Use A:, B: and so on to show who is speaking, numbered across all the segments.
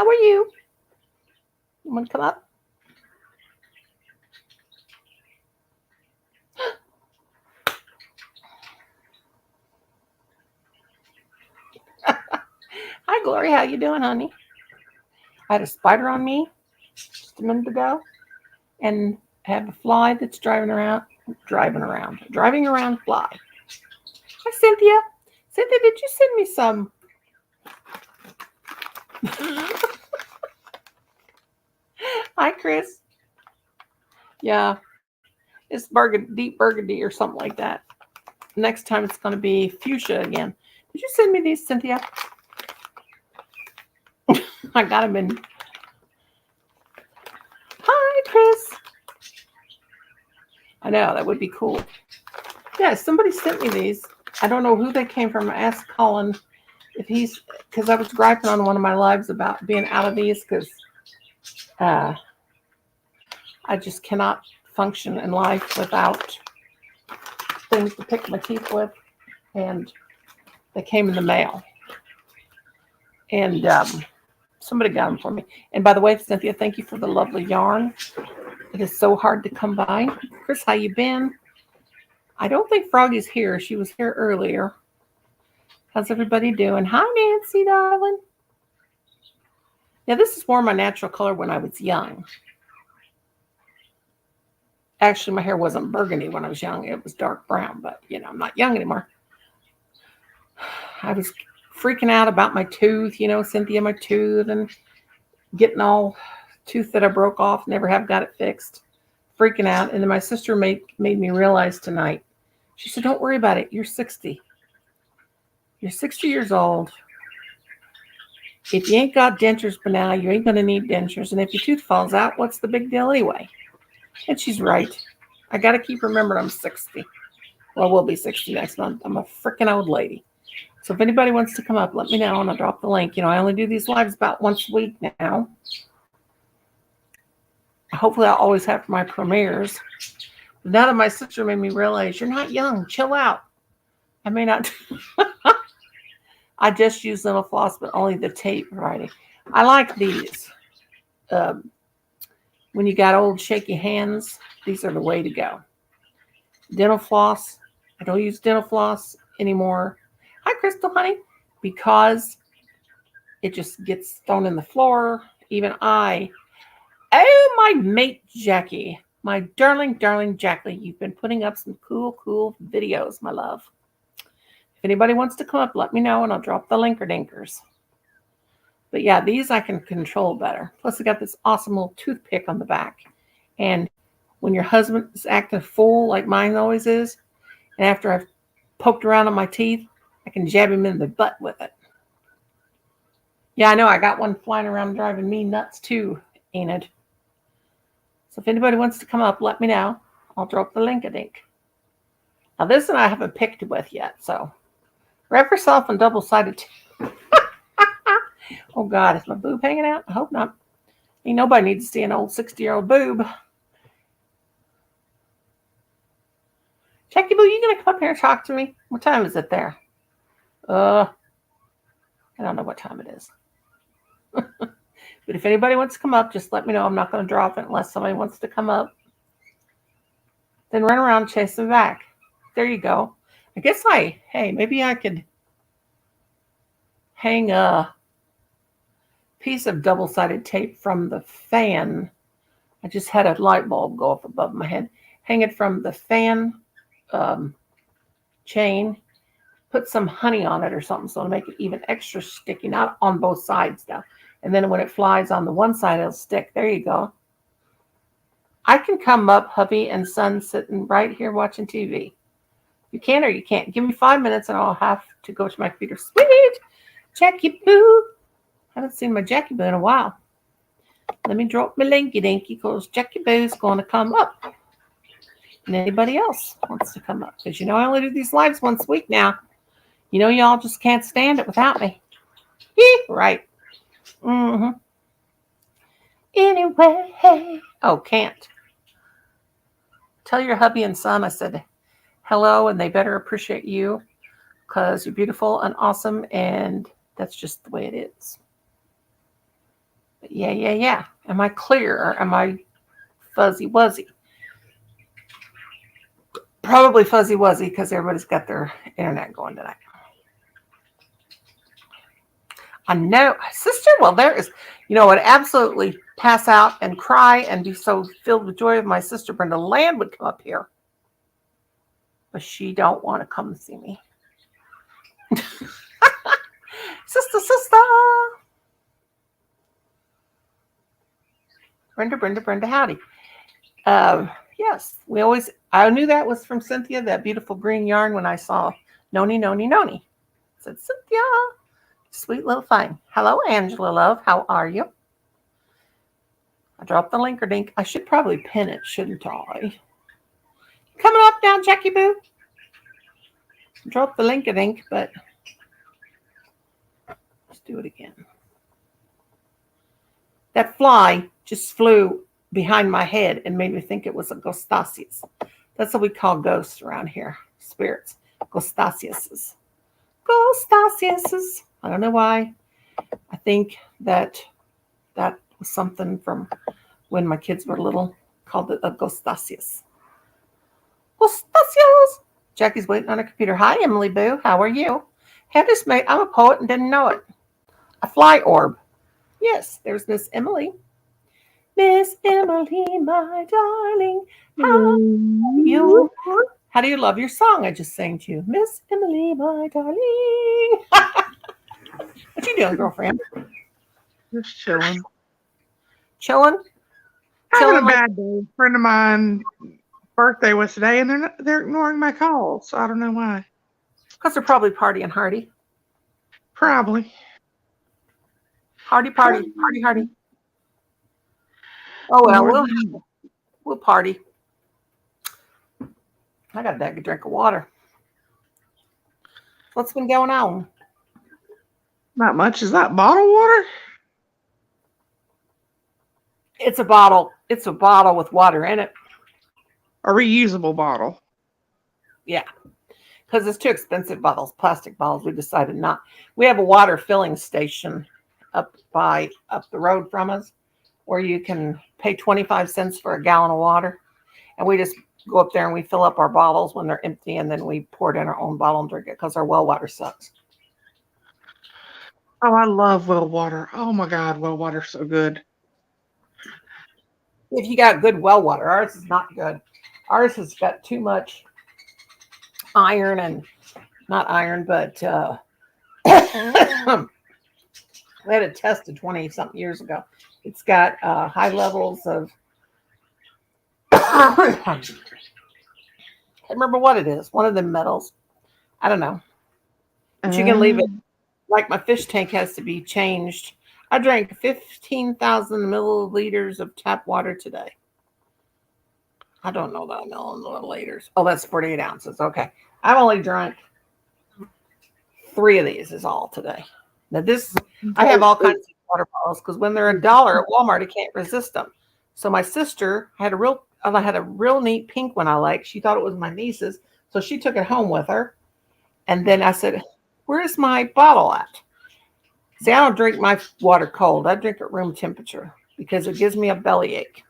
A: How are you? You want to come up? Hi, Glory. How you doing, honey? I had a spider on me just a minute ago, and I have a fly that's driving around fly. Hi, Cynthia. Cynthia, did you send me some? Hi, Chris. Yeah, it's deep burgundy or something like that. Next time it's going to be fuchsia again. Did you send me these, Cynthia? I got them in. Hi, Chris. I know, that would be cool. Yeah, somebody sent me these. I don't know who they came from. I asked Colin if because I was griping on one of my lives about being out of these because I just cannot function in life without things to pick my teeth with. And they came in the mail. And somebody got them for me. And by the way, Cynthia, thank you for the lovely yarn. It is so hard to come by. Chris, how you been? I don't think Froggy's here. She was here earlier. How's everybody doing? Hi, Nancy, darling. Now, this is more my natural color when I was young. Actually, my hair wasn't burgundy when I was young. It was dark brown, but, I'm not young anymore. I was freaking out about my tooth, Cynthia, my tooth, and getting all tooth that I broke off, never have got it fixed. Freaking out. And then my sister made me realize tonight. She said, don't worry about it. You're 60. You're 60 years old. If you ain't got dentures by now, you ain't going to need dentures. And if your tooth falls out, what's the big deal anyway? And she's right. I got to keep remembering I'm 60. Well, we'll be 60 next month. I'm a freaking old lady. So if anybody wants to come up, let me know and I'll drop the link. I only do these lives about once a week now. Hopefully I'll always have my premieres. Now that my sister made me realize you're not young, chill out. I may not. I just use dental floss, but only the tape variety. I like these. When you got old shaky hands, these are the way to go. Dental floss. I don't use dental floss anymore. Hi, Crystal, honey. Because it just gets thrown in the floor. Even oh, my mate, Jackie. My darling, darling Jackie. You've been putting up some cool videos, my love. If anybody wants to come up, let me know, and I'll drop the link or dinkers. But yeah, these I can control better. Plus, I got this awesome little toothpick on the back. And when your husband is acting full, like mine always is, and after I've poked around on my teeth, I can jab him in the butt with it. Yeah, I know. I got one flying around driving me nuts too, Enid. So if anybody wants to come up, let me know. I'll drop the link, I think. Now, this one I haven't picked with yet, so wrap yourself in double-sided. Oh, God, is my boob hanging out? I hope not. Ain't nobody needs to see an old 60-year-old boob. Jackie Boo, you going to come up here and talk to me? What time is it there? I don't know what time it is. But if anybody wants to come up, just let me know. I'm not going to drop it unless somebody wants to come up. Then run around, chase them back. There you go. I guess maybe I could hang a piece of double-sided tape from the fan. I just had a light bulb go off above my head. Hang it from the fan chain. Put some honey on it or something so it'll make it even extra sticky. Not on both sides now. And then when it flies on the one side, it'll stick. There you go. I can come up, hubby and son sitting right here watching TV. You can or you can't. Give me 5 minutes and I'll have to go to my computer. Sweet Jackie Boo. I haven't seen my Jackie Boo in a while. Let me drop my linky dinky because Jackie Boo's going to come up. And anybody else wants to come up. Because I only do these lives once a week now. Y'all just can't stand it without me. Right. Mm-hmm. Anyway. Oh, can't. Tell your hubby and son I said hello and they better appreciate you because you're beautiful and awesome and that's just the way it is. Yeah. Am I clear or am I fuzzy wuzzy? Probably fuzzy wuzzy because everybody's got their internet going tonight. I know, sister. Well, there is, I'd absolutely pass out and cry and be so filled with joy if my sister Brenda Land would come up here, but she don't want to come see me. Sister. Brenda, howdy. Yes, I knew that was from Cynthia, that beautiful green yarn when I saw Noni. I said, Cynthia, sweet little thing. Hello, Angela, love. How are you? I dropped the link or dink. I should probably pin it, shouldn't I? Coming up now, Jackie Boo. Drop the link or dink, but let's do it again. That fly just flew behind my head and made me think it was a ghostasias. That's what we call ghosts around here. Spirits. Ghostasias. I don't know why. I think that was something from when my kids were little, called it a ghostasias. Jackie's waiting on her computer. Hi, Emily Boo. How are you? I'm a poet and didn't know it. A fly orb. Yes, there's Miss Emily. Miss Emily, my darling, how do you love your song I just sang to you? Miss Emily, my darling. What you doing, girlfriend?
B: Just chilling.
A: Chilling?
B: Having a bad day. A friend of mine birthday was today, and they're ignoring my calls. So I don't know why.
A: Because they're probably partying hardy.
B: Probably.
A: Hardy. Oh well, we'll party. I got to take a drink of water. What's been going on?
B: Not much. Is that bottled water?
A: It's a bottle. It's a bottle with water in it.
B: A reusable bottle.
A: Yeah. Because it's too expensive bottles, plastic bottles. We decided not. We have a water filling station up the road from us where you can pay 25 cents for a gallon of water. And we just go up there and we fill up our bottles when they're empty, and then we pour it in our own bottle and drink it because our well water sucks.
B: Oh, I love well water. Oh my God, well water's so good.
A: If you got good well water, ours is not good. Ours has got too much iron and not iron, but we had it tested 20 something years ago. It's got high levels of I can't remember what it is. One of the metals. I don't know. But you can leave it. Like my fish tank has to be changed. I drank 15,000 milliliters of tap water today. I don't know that I know milliliters. Oh, that's 48 ounces. Okay. I've only drank 3 of these is all today. Now I have all kinds of water bottles because when they're $1 at Walmart, I can't resist them. So my sister had a real neat pink one I liked. She thought it was my niece's. So she took it home with her. And then I said, where's my bottle at? See, I don't drink my water cold. I drink it room temperature because it gives me a bellyache.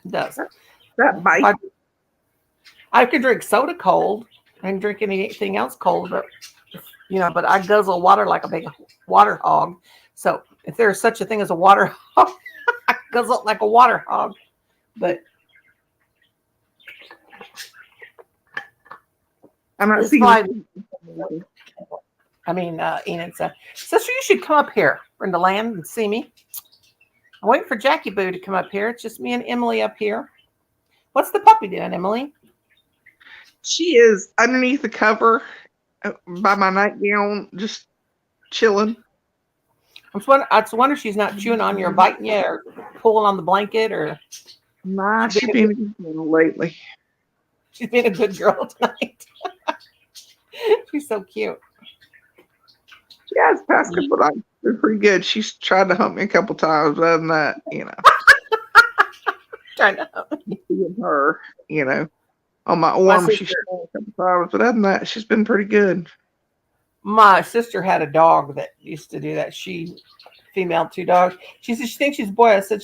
A: It does.
B: That bite.
A: I could drink soda cold. I can drink anything else cold, but I guzzle water like a big water hog. So if there's such a thing as a water hog, I guzzle it like a water hog. But
B: I'm not seeing.
A: Enid said, sister, you should come up here, Brenda Land, and see me. I'm waiting for Jackie Boo to come up here. It's just me and Emily up here. What's the puppy doing, Emily?
B: She is underneath the cover by my nightgown, just chilling.
A: I wonder she's not chewing on you or biting you or pulling on the blanket or.
B: Nah, she's been a good girl lately.
A: She's been a good girl tonight. She's so cute.
B: Yeah, it's past couple times. They're pretty good. She's tried to hump me a couple times. Other than that,
A: Trying to hump
B: me. Her, on my arm, she's tried a couple times. But other than that, she's been pretty good.
A: My sister had a dog that used to do that. She female 2 dogs. She said she thinks she's a boy. I said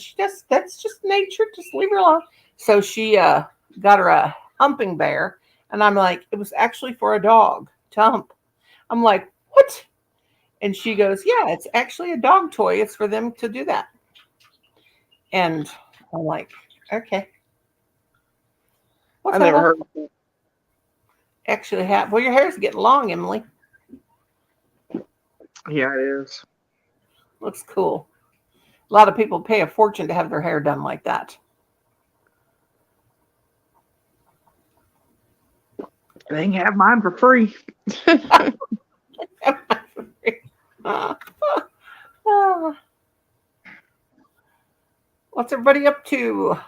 A: that's just nature. Just leave her alone. So she got her a humping bear, and I'm like, it was actually for a dog to hump. I'm like, what? And she goes, yeah, it's actually a dog toy. It's for them to do that. And I'm like, okay.
B: I never heard of it.
A: Actually have. Well, your hair's getting long, Emily.
B: Yeah, it is.
A: Looks cool. A lot of people pay a fortune to have their hair done like that.
B: They can have mine for free.
A: What's everybody up to?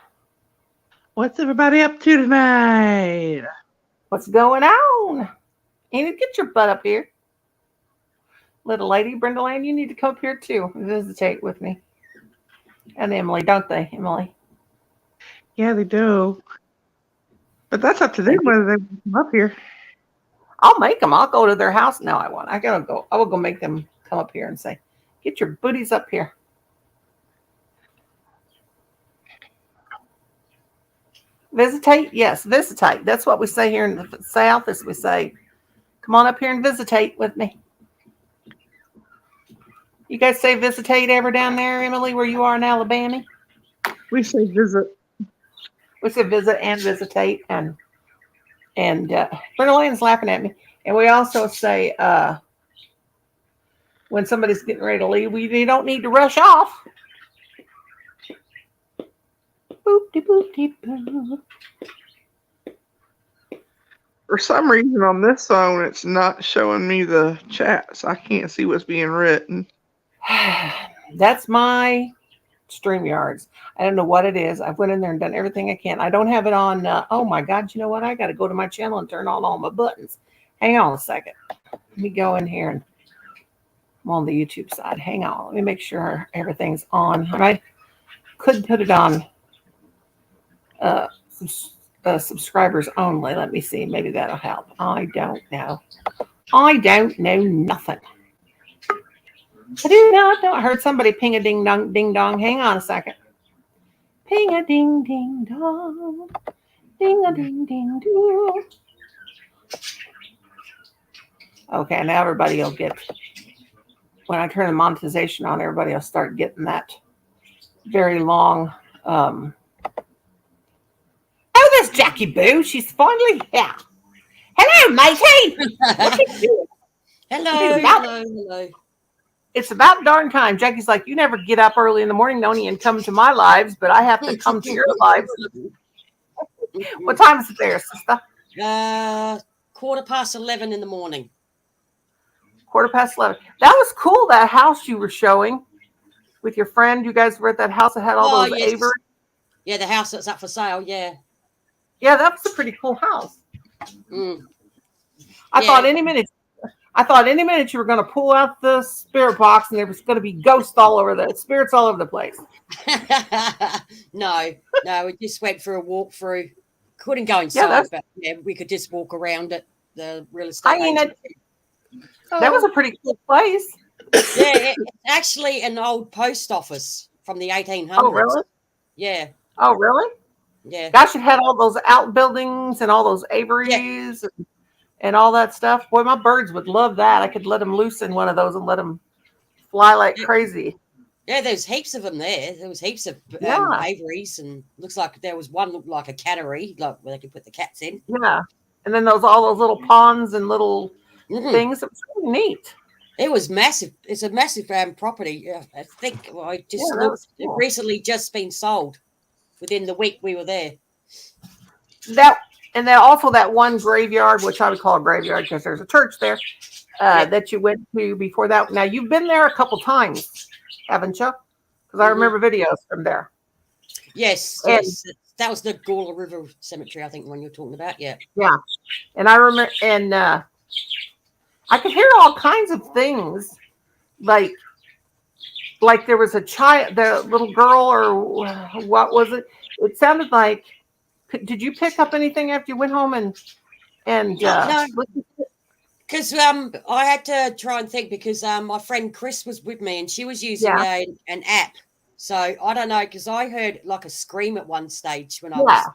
B: What's everybody up to tonight?
A: What's going on? Enid, get your butt up here. Little lady, Brenda Lane, you need to come up here too and visitate with me. And Emily, don't they, Emily?
B: Yeah, they do. But that's up to them whether they come up here.
A: I'll make them. I'll go to their house. No, I won't. I gotta go. I will go make them come up here and say, get your booties up here. Visitate? Yes, visitate. That's what we say here in the South is we say, come on up here and visitate with me. You guys say visitate ever down there, Emily, where you are in Alabama?
B: We say visit.
A: We say visit and visitate. And Brenda Lane's laughing at me. And we also say when somebody's getting ready to leave, you don't need to rush off. Boop-de-boop-de-boop.
B: For some reason on this phone, it's not showing me the chats. I can't see what's being written.
A: That's my StreamYards. I don't know what it is. I've went in there and done everything I can. I don't have it on. Oh my God! You know what? I got to go to my channel and turn on all my buttons. Hang on a second. Let me go in here and I'm on the YouTube side. Hang on. Let me make sure everything's on. And I could put it on subscribers only. Let me see. Maybe that'll help. I don't know. I don't know nothing. I do not know. I heard somebody ping a ding dong, ding dong. Hang on a second. Ping a ding ding dong. Ding a ding ding dong. Okay, now everybody will get, when I turn the monetization on, everybody will start getting that very long. Oh, there's Jackie Boo. She's finally here. Hello, matey. What you doing?
C: Hello.
A: It's about darn time. Jackie's like, you never get up early in the morning, Noni, and come to my lives, but I have to come to your lives. What time is it there, sister?
C: 11:15 in the morning.
A: 11:15. That was cool, that house you were showing with your friend. You guys were at that house that had all those
C: yes.
A: Avery.
C: Yeah, the house that's up for sale, yeah.
A: Yeah, that was a pretty cool house.
C: Mm.
A: I thought any minute you were going to pull out the spirit box and there was going to be ghosts all over the spirits all over the place.
C: No, we just went for a walk through. Couldn't go inside, but yeah, we could just walk around at the real estate agent.
A: That was a pretty cool place.
C: Yeah, it's actually an old post office from the 1800s.
A: Oh, really?
C: Yeah.
A: Oh, really?
C: Yeah.
A: Gosh, it had all those outbuildings and all those aviaries and all that stuff. Boy, my birds would love that. I could let them loose in one of those and let them fly like crazy.
C: Yeah, there's heaps of them there. There was heaps of aviaries, and looks like there was one looked like a cattery, like where they could put the cats in.
A: Yeah, and then all those little ponds and little things. It was really neat.
C: It was massive. It's a massive property. I think I just looked. It recently just been sold within the week we were there.
A: And then also that one graveyard, which I would call a graveyard because there's a church there that you went to before that. Now you've been there a couple times, haven't you? Because I remember videos from there.
C: Yes. That was the Gawler River Cemetery, I think, the one you're talking about. Yeah.
A: Yeah, and I remember, and I could hear all kinds of things, like there was a child, the little girl, or what was it? It sounded like. Did you pick up anything after you went home and
C: no. Because I had to try and think because my friend Chris was with me and she was using an app. So I don't know, because I heard like a scream at one stage when I was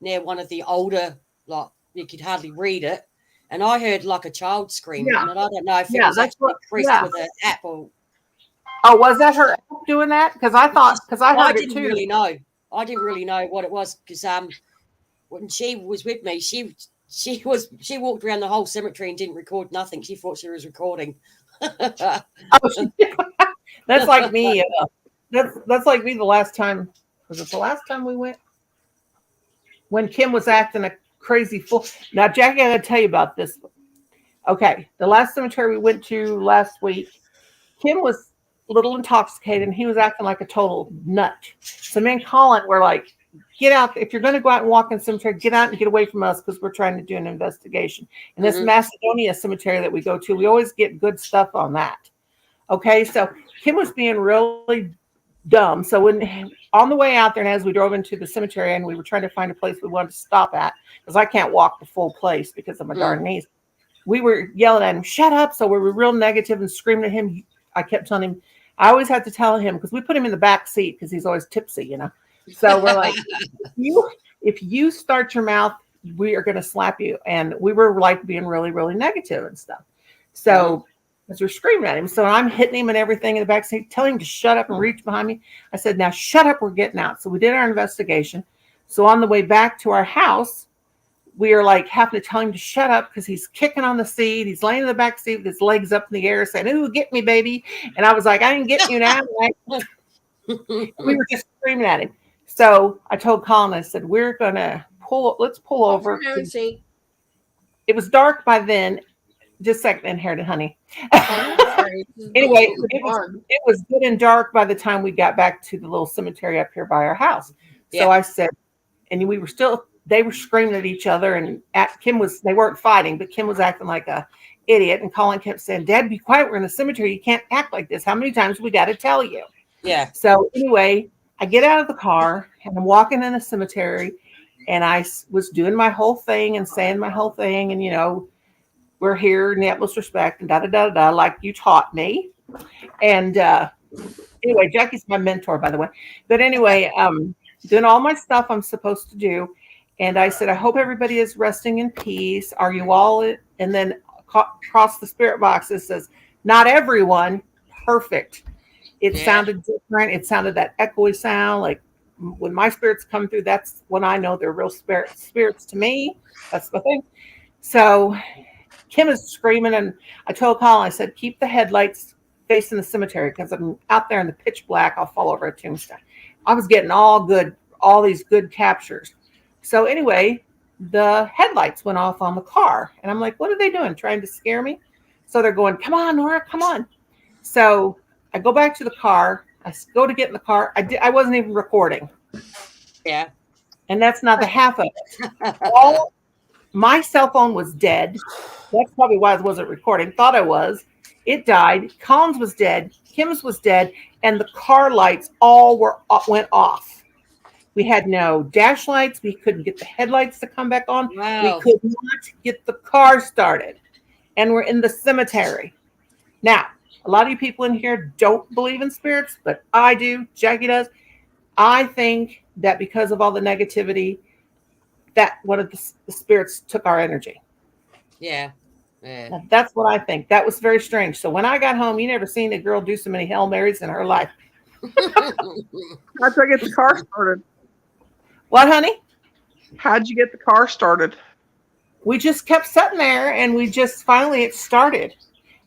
C: near one of the older, like you could hardly read it. And I heard like a child scream. And I don't know if it was actually Chris with an app or.
A: Oh, was that her doing that? Because I heard it too.
C: I didn't really know what it was because when she was with me, she walked around the whole cemetery and didn't record nothing. She thought she was recording.
A: That's like me. That's like me. The last time, was it the last time we went? When Kim was acting a crazy fool. Now, Jackie, I got to tell you about this. Okay, the last cemetery we went to last week, Kim was a little intoxicated and he was acting like a total nut. So me and Colin were like, get out. If you're going to go out and walk in the cemetery, get out and get away from us because we're trying to do an investigation. And this Macedonia cemetery that we go to, we always get good stuff on that. Okay, so Kim was being really dumb. So when on the way out there and as we drove into the cemetery and we were trying to find a place we wanted to stop at, because I can't walk the full place because of my darn knees, we were yelling at him, shut up. So we were real negative and screaming at him. I kept telling him, I always had to tell him because we put him in the back seat because he's always tipsy, you know. So we're like, if you start your mouth, we are going to slap you. And we were like being really, really negative and stuff. So as we're screaming at him, so I'm hitting him and everything in the back seat, telling him to shut up and reach behind me. I said, now shut up, we're getting out. So we did our investigation. So on the way back to our house, we are like having to tell him to shut up because he's kicking on the seat. He's laying in the back seat with his legs up in the air saying, ooh, get me, baby. And I was like, I didn't get you now. We were just screaming at him. So I told Colin, I said, let's pull over. It was dark by then. Just a second, inherited honey. Anyway, it was good and dark by the time we got back to the little cemetery up here by our house. So I said, and they were screaming at each other, and they weren't fighting, but Kim was acting like a idiot. And Colin kept saying, Dad, be quiet. We're in the cemetery. You can't act like this. How many times we got to tell you?
C: Yeah.
A: So anyway, I get out of the car and I'm walking in the cemetery and I was doing my whole thing and saying my whole thing. And, you know, we're here in the utmost respect and da-da-da-da, like you taught me. And anyway, Jackie's my mentor, by the way. But anyway, doing all my stuff I'm supposed to do. And I said, I hope everybody is resting in peace. Are you all? And then across the spirit box, it says, not everyone, perfect. It sounded different. It sounded that echoey sound. Like when my spirits come through, that's when I know they're real spirits to me. That's the thing. So Kim is screaming. And I told Colin, I said, keep the headlights facing the cemetery because I'm out there in the pitch black. I'll fall over a tombstone. I was getting all these good captures. So anyway, the headlights went off on the car. And I'm like, what are they doing? Trying to scare me? So they're going, come on, Nora, come on. So I go back to the car. I go to get in the car. I wasn't even recording.
C: Yeah.
A: And that's not the half of it. My cell phone was dead. That's probably why I wasn't recording. Thought I was. It died. Colin's was dead. Kim's was dead. And the car lights all went off. We had no dash lights. We couldn't get the headlights to come back on.
C: Wow.
A: We could not get the car started. And we're in the cemetery. Now, a lot of you people in here don't believe in spirits, but I do. Jackie does. I think that because of all the negativity, that one of the spirits took our energy.
C: Yeah.
A: Now, that's what I think. That was very strange. So when I got home, you never seen a girl do so many Hail Marys in her life.
B: How'd I get the car started?
A: What, honey?
B: How'd you get the car started?
A: We just kept sitting there and finally it started.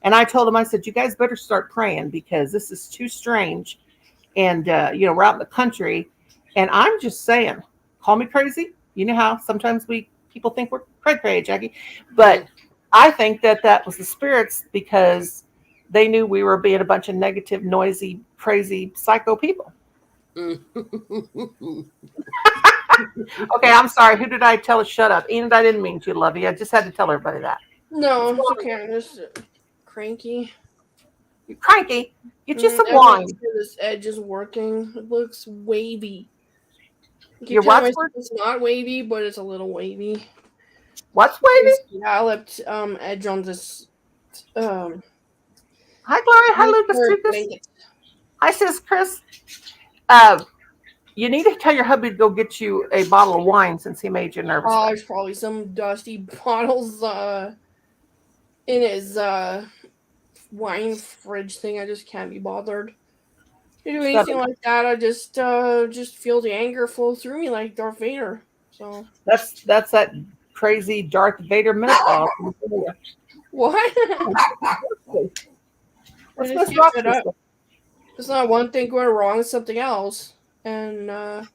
A: And I told him, I said, you guys better start praying because this is too strange. And, we're out in the country. And I'm just saying, call me crazy. You know how sometimes people think we're cray-cray, Jackie. But I think that was the spirits because they knew we were being a bunch of negative, noisy, crazy, psycho people. Okay, I'm sorry. Who did I tell to shut up? Enid, I didn't mean to, Lovey. I just had to tell everybody that.
D: No, it's okay. I'm just cranky.
A: You're cranky. You're just a wine.
D: This edge is working. It looks wavy.
A: Your what?
D: It's not wavy, but it's a little wavy.
A: What's wavy?
D: Scalloped edge on this
A: Hi, Gloria. Hi, Lucas. Lucas.
D: blanket.
A: Hi, sis Chris. You need to tell your hubby to go get you a bottle of wine since he made you nervous.
D: Oh, there's probably some dusty bottles in his wine fridge thing. I just can't be bothered to do anything like that. I just feel the anger flow through me like Darth Vader. So
A: that's that crazy Darth Vader menopause.
D: what?
A: Let's
D: just
A: rock
D: get
A: this
D: up. It's not one thing going wrong, it's something else. And I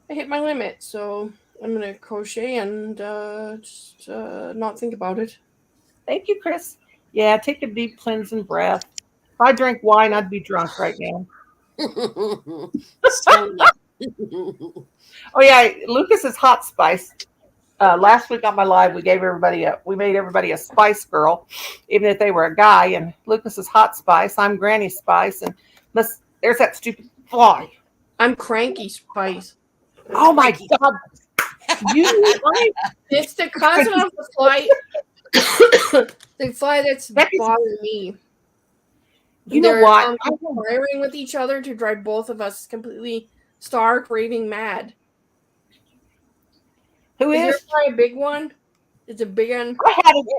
D: hit my limit, so I'm gonna crochet and just not think about it.
A: Thank you, Chris. Yeah, take a deep cleansing breath. If I drank wine, I'd be drunk right now. Oh yeah, Lucas's hot spice. Last week on my live, we made everybody a spice girl, even if they were a guy. And Lucas's hot spice. I'm Granny Spice, and there's that stupid fly.
D: I'm Cranky Spice.
A: Oh my God!
D: It's the cousin of the fly. The fly that's bothering me.
A: You know what?
D: Conspiring with each other to drive both of us completely stark, raving mad.
A: Who is?
D: Is there a big one? It's a big one.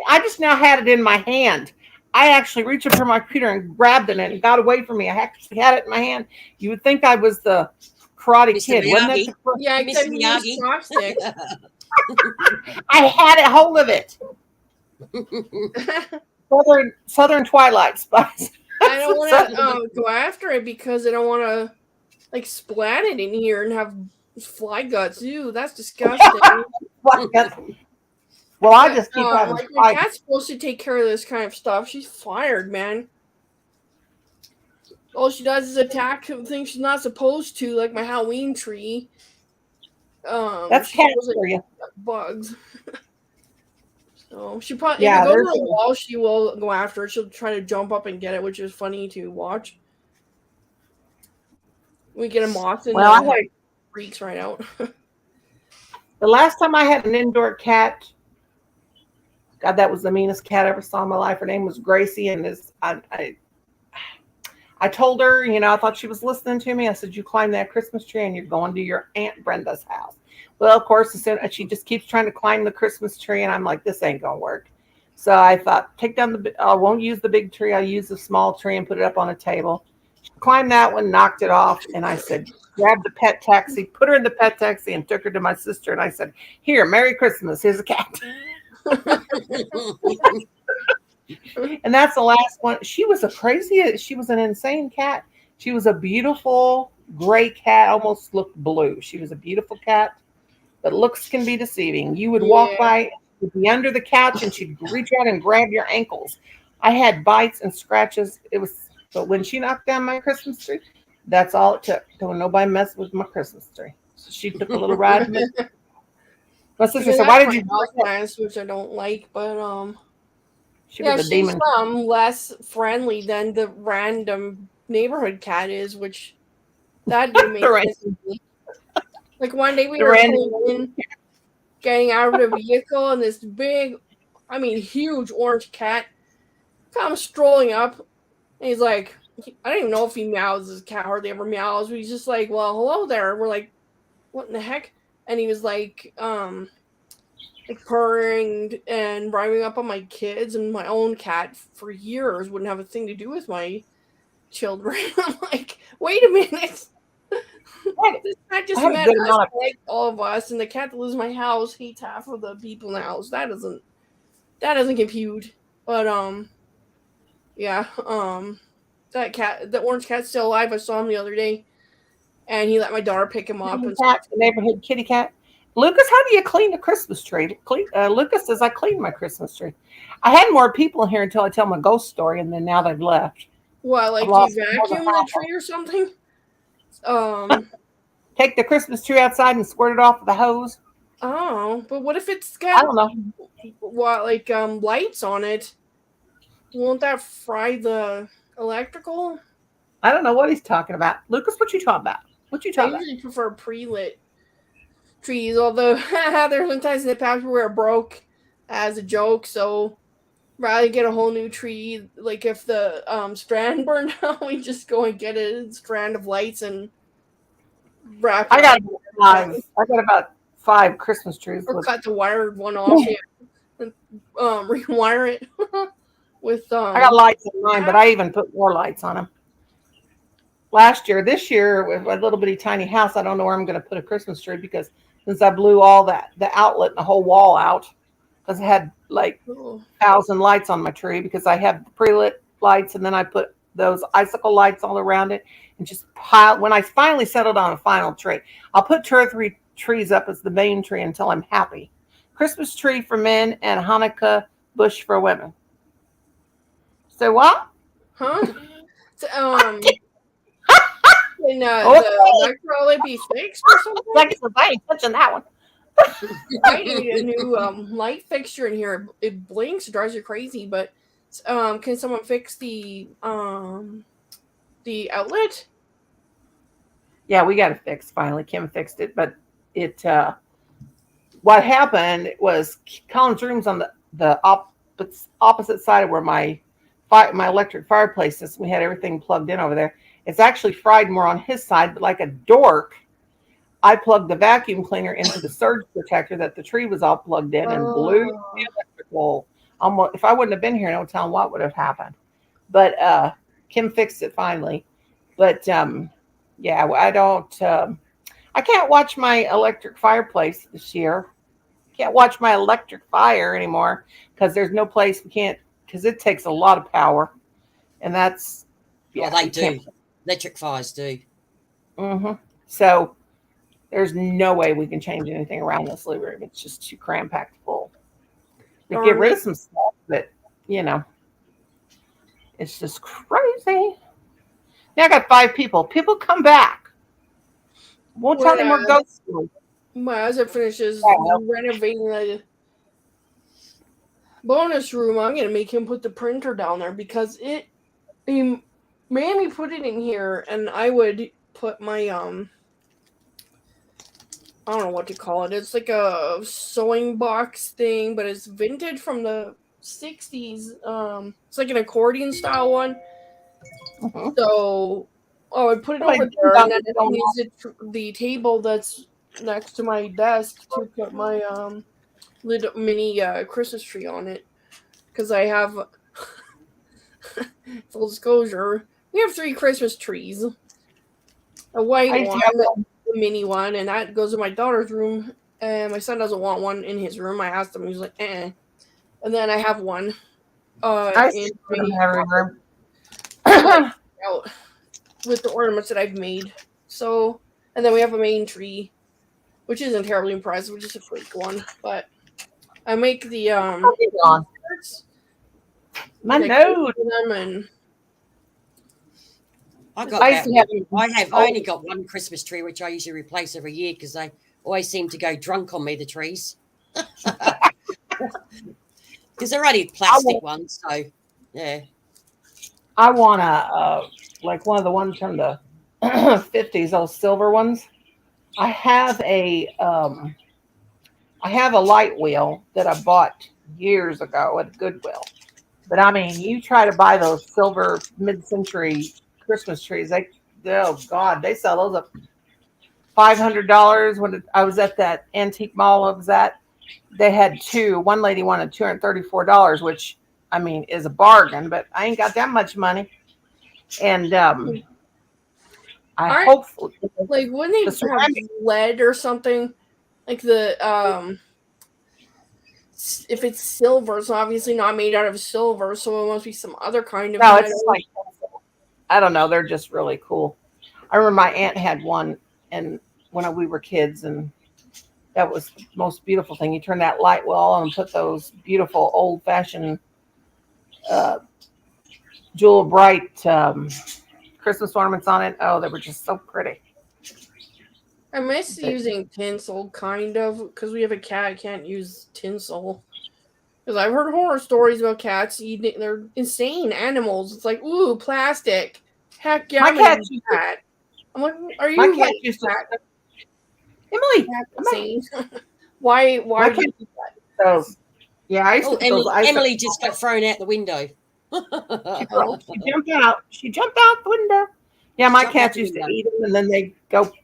A: I just now had it in my hand. I actually reached up for my computer and grabbed it, and it got away from me. I actually had it in my hand. You would think I was the Karate Kid, wasn't it?
D: Yeah, except you used chopsticks.
A: I had a hold of it. Southern Twilight Spice.
D: I don't want to go after it because I don't want to splat it in here and have fly guts. Ew, that's disgusting.
A: Well, I just keep having
D: my cat's supposed to take care of this kind of stuff. She's fired, man. All she does is attack things she's not supposed to, like my Halloween tree.
A: That's cat for you.
D: Bugs. So she probably if it goes to the wall, she will go after it. She'll try to jump up and get it, which is funny to watch. We get a moth and freaks right out.
A: The last time I had an indoor cat, God, that was the meanest cat I ever saw in my life. Her name was Gracie, and I told her, I thought she was listening to me. I said, "You climb that Christmas tree, and you're going to your Aunt Brenda's house." Well, of course, she just keeps trying to climb the Christmas tree, and I'm like, "This ain't gonna work." So I thought, take down I won't use the big tree. I'll use the small tree and put it up on a table. She climbed that one, knocked it off, and I said, grab the pet taxi, put her in the pet taxi, and took her to my sister. And I said, "Here, Merry Christmas. Here's a cat." And that's the last one. She was she was an insane cat. She was a beautiful gray cat, almost looked blue. She was a beautiful cat, but looks can be deceiving. You would walk by, you'd be under the couch, and she'd reach out and grab your ankles. I had bites and scratches. But when she knocked down my Christmas tree, that's all it took. So nobody messed with my Christmas tree. So she took a little ride. My sister said, "Why did you do
D: that?" Which I don't like, but
A: she was a demon.
D: She's less friendly than the random neighborhood cat is, which that didn't make sense to me. Like one day we were getting out of the vehicle, and this big, huge orange cat comes strolling up, and he's like, I don't even know if he meows. This cat hardly ever meows, but he's just like, "Well, hello there." We're like, "What in the heck?" And he was like purring and rhyming up on my kids, and my own cat for years wouldn't have a thing to do with my children. I'm like, wait a minute. This cat just met us, like all of us, and the cat that lives in my house hates half of the people in the house. That doesn't compute. But that orange cat's still alive. I saw him the other day, and he let my daughter pick him up.
A: The neighborhood kitty cat. Lucas, how do you clean a Christmas tree? Lucas says, "I cleaned my Christmas tree." I had more people in here until I tell my ghost story, and then now they've left.
D: What, like you vacuum the tree or something?
A: Take the Christmas tree outside and squirt it off with a hose.
D: Oh, but what if it's got,
A: I don't know,
D: lights on it? Won't that fry the electrical?
A: I don't know what he's talking about. Lucas, what you talking about?
D: I usually prefer pre-lit trees. Although there's sometimes in the past where it broke as a joke, so rather than get a whole new tree, like if the strand burned out, we just go and get a strand of lights and wrap it.
A: I got about 5 Christmas trees.
D: Or cut the wired one off and rewire it with.
A: I got lights in mine, but I even put more lights on them. This year, with a little bitty tiny house, I don't know where I'm going to put a Christmas tree because since I blew all the outlet and the whole wall out, because I had like 1,000 lights on my tree because I have the pre-lit lights and then I put those icicle lights all around it and just piled. When I finally settled on a final tree, I'll put 2 or 3 trees up as the main tree until I'm happy. Christmas tree for men and Hanukkah bush for women. So what?
D: Huh? Can the electrolyte be fixed or something?
A: I ain't touching that one.
D: I need a new light fixture in here. It blinks, it drives you crazy. But can someone fix the outlet?
A: Yeah, we got it fixed finally. Kim fixed it, but it. What happened was Colin's room's on the opposite side of where my electric fireplace is. We had everything plugged in over there. It's actually fried more on his side, but like a dork, I plugged the vacuum cleaner into the surge protector that the tree was all plugged in and blew the electrical. If I wouldn't have been here, no telling what would have happened. But Kim fixed it finally. But yeah, I don't. I can't watch my electric fireplace this year. Can't watch my electric fire anymore because there's no place we can't. Because it takes a lot of power, and that's
C: they do. Electric fires do.
A: Mm-hmm. So there's no way we can change anything around this living room. It's just too cram-packed full. We get rid of some stuff, but it's just crazy. Now I got 5 people. People come back. Won't tell them we're ghost stories.
D: As it finishes renovating the bonus room, I'm gonna make him put the printer down there because he made me put it in here, and I would put my I don't know what to call it. It's like a sewing box thing, but it's vintage from the 60s. It's like an accordion style one. Mm-hmm. So I would put it over there, and then I use the table that's next to my desk to put my little mini Christmas tree on it, because I have full disclosure, we have 3 Christmas trees. A white one, a mini one, and that goes in my daughter's room, and my son doesn't want one in his room. I asked him, he's like, and then I have one in my room with the ornaments that I've made. So, and then we have a main tree, which isn't terribly impressive, which is a fake one, but I make the
A: my node.
C: And I only got one Christmas tree, which I usually replace every year because they always seem to go drunk on me, the trees. Because they're only plastic ones, so yeah.
A: I want like one of the ones from the 50s, those silver ones. I have a light wheel that I bought years ago at Goodwill. But I mean, you try to buy those silver mid-century Christmas trees, oh God, they sell those at $500. When I was at that antique mall I was at, they had 2. One lady wanted $234, which I mean is a bargain, but I ain't got that much money. And hopefully,
D: like, wouldn't they have lead or something? Like the if it's silver, it's obviously not made out of silver, so it must be some other kind of.
A: No, it's like, I don't know. They're just really cool. I remember my aunt had one, and when we were kids, and that was the most beautiful thing. You turn that light well on and put those beautiful old-fashioned jewel bright Christmas ornaments on it. Oh, they were just so pretty.
D: I miss using tinsel, kind of, because we have a cat. Can't use tinsel. Because I've heard horror stories about cats eating. They're insane animals. It's like, ooh, plastic. Heck yeah,
A: my cat.
D: I'm like, are you?
A: My cat used to. Emily.
D: Insane. Why
A: My
D: do you
A: cat
D: do that?
A: So, yeah, I used
C: Oh,
A: to put those
C: Emily just got thrown out the window.
A: She jumped out. She jumped out the window. Yeah, my
C: Jumped out
A: cats
C: the
A: used to
C: window.
A: eat them, and then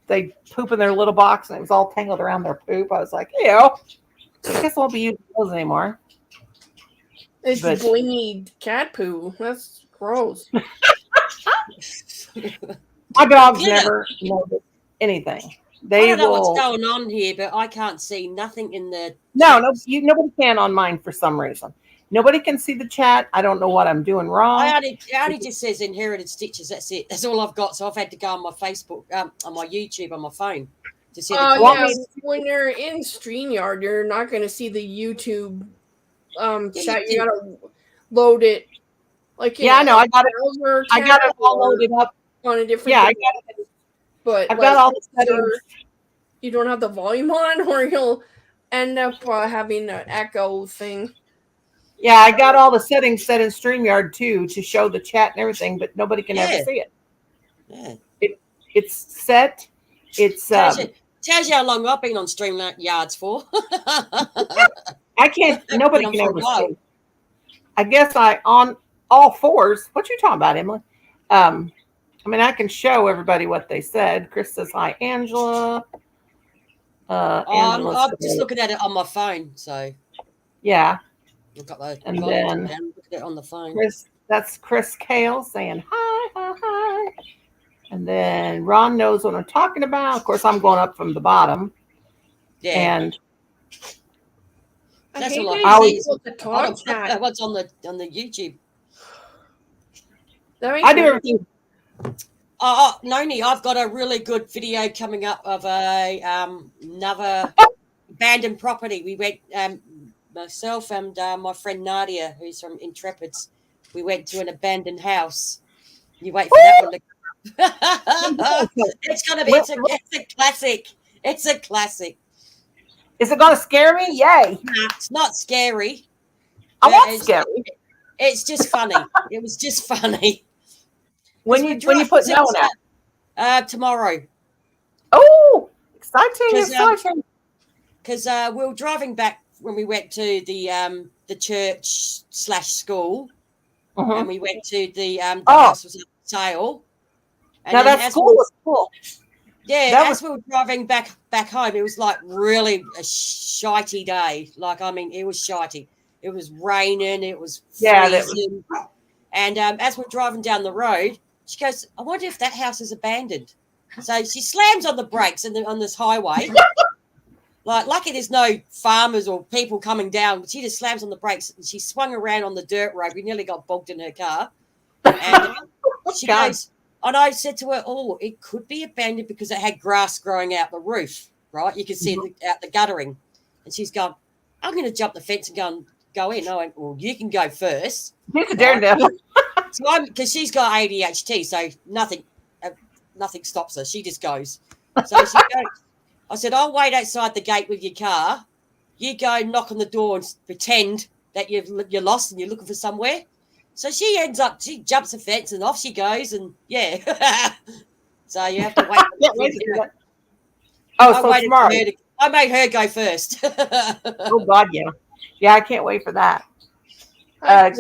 A: they poop in their little box, and it was all tangled around their poop. I was like, ew. I guess I won't be using those anymore.
D: It's
A: But-
D: blingy cat poo. That's gross.
A: My dogs
C: Yeah.
A: never notice anything.
C: I
A: They
C: don't know
A: will.
C: what's going on here, but I can't see nothing in the.
A: Nobody can on mine for some reason. Nobody can see the chat. I don't know what I'm doing wrong.
C: It only just says inherited stitches. That's it. That's all I've got. So I've had to go on my Facebook, on my YouTube, on my phone to see the
D: Yeah,
C: comments.
D: when you're in StreamYard, you're not going to see the YouTube chat.
C: you
D: You gotta load it. Like
A: Yeah, I know. I got it.
D: browser
A: I got
D: tab
A: it all
D: or
A: loaded up.
D: on a different.
A: Yeah, I
D: device.
A: got it.
D: But
A: I've got all the settings.
D: You don't have the volume on, or you'll end up having an echo thing.
A: Yeah, I got all the settings set in StreamYard too to show the chat and everything, but nobody can ever
C: Yeah.
A: see it.
C: Yeah.
A: It's set. It's
C: Tells you how long I've been on StreamYards for.
A: I can't. Nobody
C: Been on
A: can
C: for a
A: ever
C: while.
A: see. I guess I on all fours. What you talking about, Emily? I mean, I can show everybody what they said. Chris says hi, Angela. Angela
C: I'm
A: said-
C: just looking at it on my phone, so
A: Yeah,
C: I've got the
A: And
C: volume
A: then-
C: down. Look at it on the phone.
A: Chris. That's Chris Kale saying hi, hi, hi. And then Ron knows what I'm talking about. Of course, I'm going up from the bottom,
C: Yeah,
A: and
C: That's
D: hate
C: all I
D: that
C: can
D: you
C: see is
D: able to
C: I
D: talk
C: don't
D: chat.
C: what's on the YouTube.
D: That makes
A: I do
D: me-
A: everything.
C: Noni, I've got a really good video coming up of a another abandoned property. We went, myself and my friend Nadia, who's from Intrepids, we went to an abandoned house. You wait for that one to. It's gonna be. It's a classic. It's a classic.
A: Is it going to scare me? Yay!
C: Nah, it's not scary.
A: I
C: but
A: want
C: it's-
A: scary.
C: It's just funny. It was just funny.
A: When you put no out.
C: Tomorrow.
A: Oh, exciting!
C: Because we were driving back when we went to the church / school,
A: Mhm.
C: and we went to the
A: Oh.
C: house was up for sale. And
A: Now
C: then
A: that's
C: as
A: cool.
C: we-
A: That's cool.
C: yeah,
A: That
C: as we were driving back home, it was like really a shitey day. Like, I mean, it was shitey. It was raining. It was
A: Yeah, that was-
C: freezing. And as we're driving down the road, she goes, "I wonder if that house is abandoned." So she slams on the brakes on this highway. Like, lucky there's no farmers or people coming down. But she just slams on the brakes and she swung around on the dirt road. We nearly got bogged in her car. And she
A: God.
C: goes, and I said to her, "Oh, it could be abandoned because it had grass growing out the roof, right? You could see out the guttering." And she's going, "I'm going to jump the fence and go in." I went, "Well, you can go first."
A: He's a daredevil.
C: So because she's got ADHD, so nothing stops her. She just goes. So she goes. I said, "I'll wait outside the gate with your car. You go knock on the door and pretend that you're lost and you're looking for somewhere." So she jumps the fence and off she goes, and yeah. So you have to wait.
A: Oh,
C: I
A: so
C: waited
A: tomorrow.
C: for her I made her go first.
A: Oh God, yeah, yeah. I can't wait for that.
C: I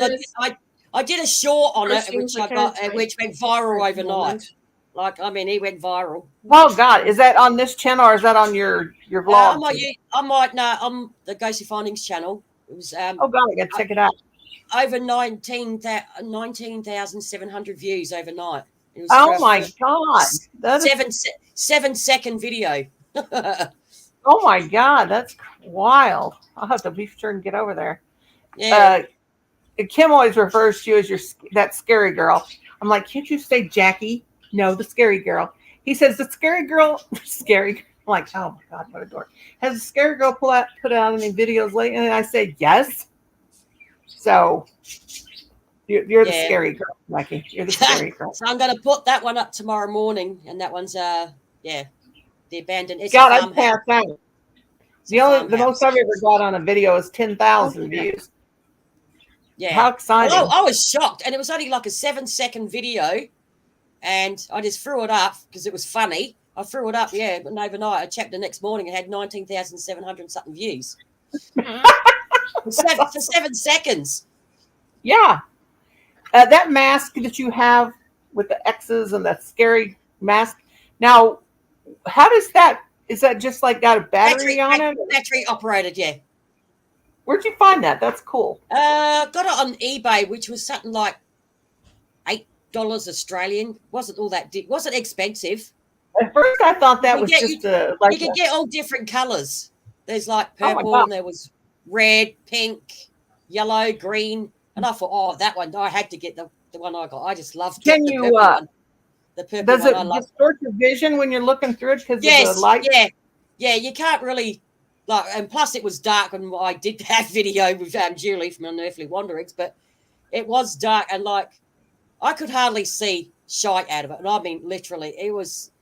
C: did a short on it,
D: Seems
C: which
D: like
C: which went viral overnight. Like, I mean, he went viral.
A: Oh God, is that on this channel or is that on your vlog?
C: On the Gracie Findings channel. It was
A: Oh God, I got to check it out.
C: over 19,700 views overnight. It was
A: Oh
C: for
A: my
C: a
A: God, that is,
C: 7-second video.
A: oh my God, that's wild. I'll have to be sure and get over there.
C: Yeah.
A: Kim always refers to you as that scary girl. I'm like, can't you say Jackie? No, the scary girl. He says the scary girl, scary. I'm like, oh my God, what a dork. Has the scary girl put out any videos lately? And I said yes. So you're the scary girl, Jackie. You're the scary girl.
C: So I'm going to put that one up tomorrow morning, and that one's the abandoned. It's
A: God,
C: a
A: I
C: farmhouse.
A: passed out.
C: It's a
A: The most I've ever got on a video is 10,000
D: Okay.
A: views.
C: Yeah.
A: How exciting!
C: Well, I was shocked, and it was only like a 7-second video, and I just threw it up because it was funny. I threw it up, yeah, but overnight. I checked the next morning. It had 19,700 something views for 7 seconds.
A: Yeah. That mask that you have with the X's and the scary mask. Now, how does that? Is that just like got a battery on it?
C: Battery operated, yeah.
A: Where'd you find that? That's cool.
C: Got it on eBay, which was something like $8 Australian. Wasn't all that? Wasn't expensive.
A: At first, I thought that was just like
C: you can get all different colors. There's like
A: Oh my
C: purple,
A: God.
C: and there was red, pink, yellow, green, and I thought, oh, that one. I had to get the one I got. I just loved.
A: Can
C: the
A: you?
C: purple one. The purple
A: Does
C: one
A: it
C: I love.
A: distort your vision when you're looking through it because of
C: Yes,
A: the light?
C: yeah. You can't really like, and plus it was dark, and I did have video with Julie from Unearthly Wanderings, but it was dark and like I could hardly see shite out of it, and I mean literally, it was.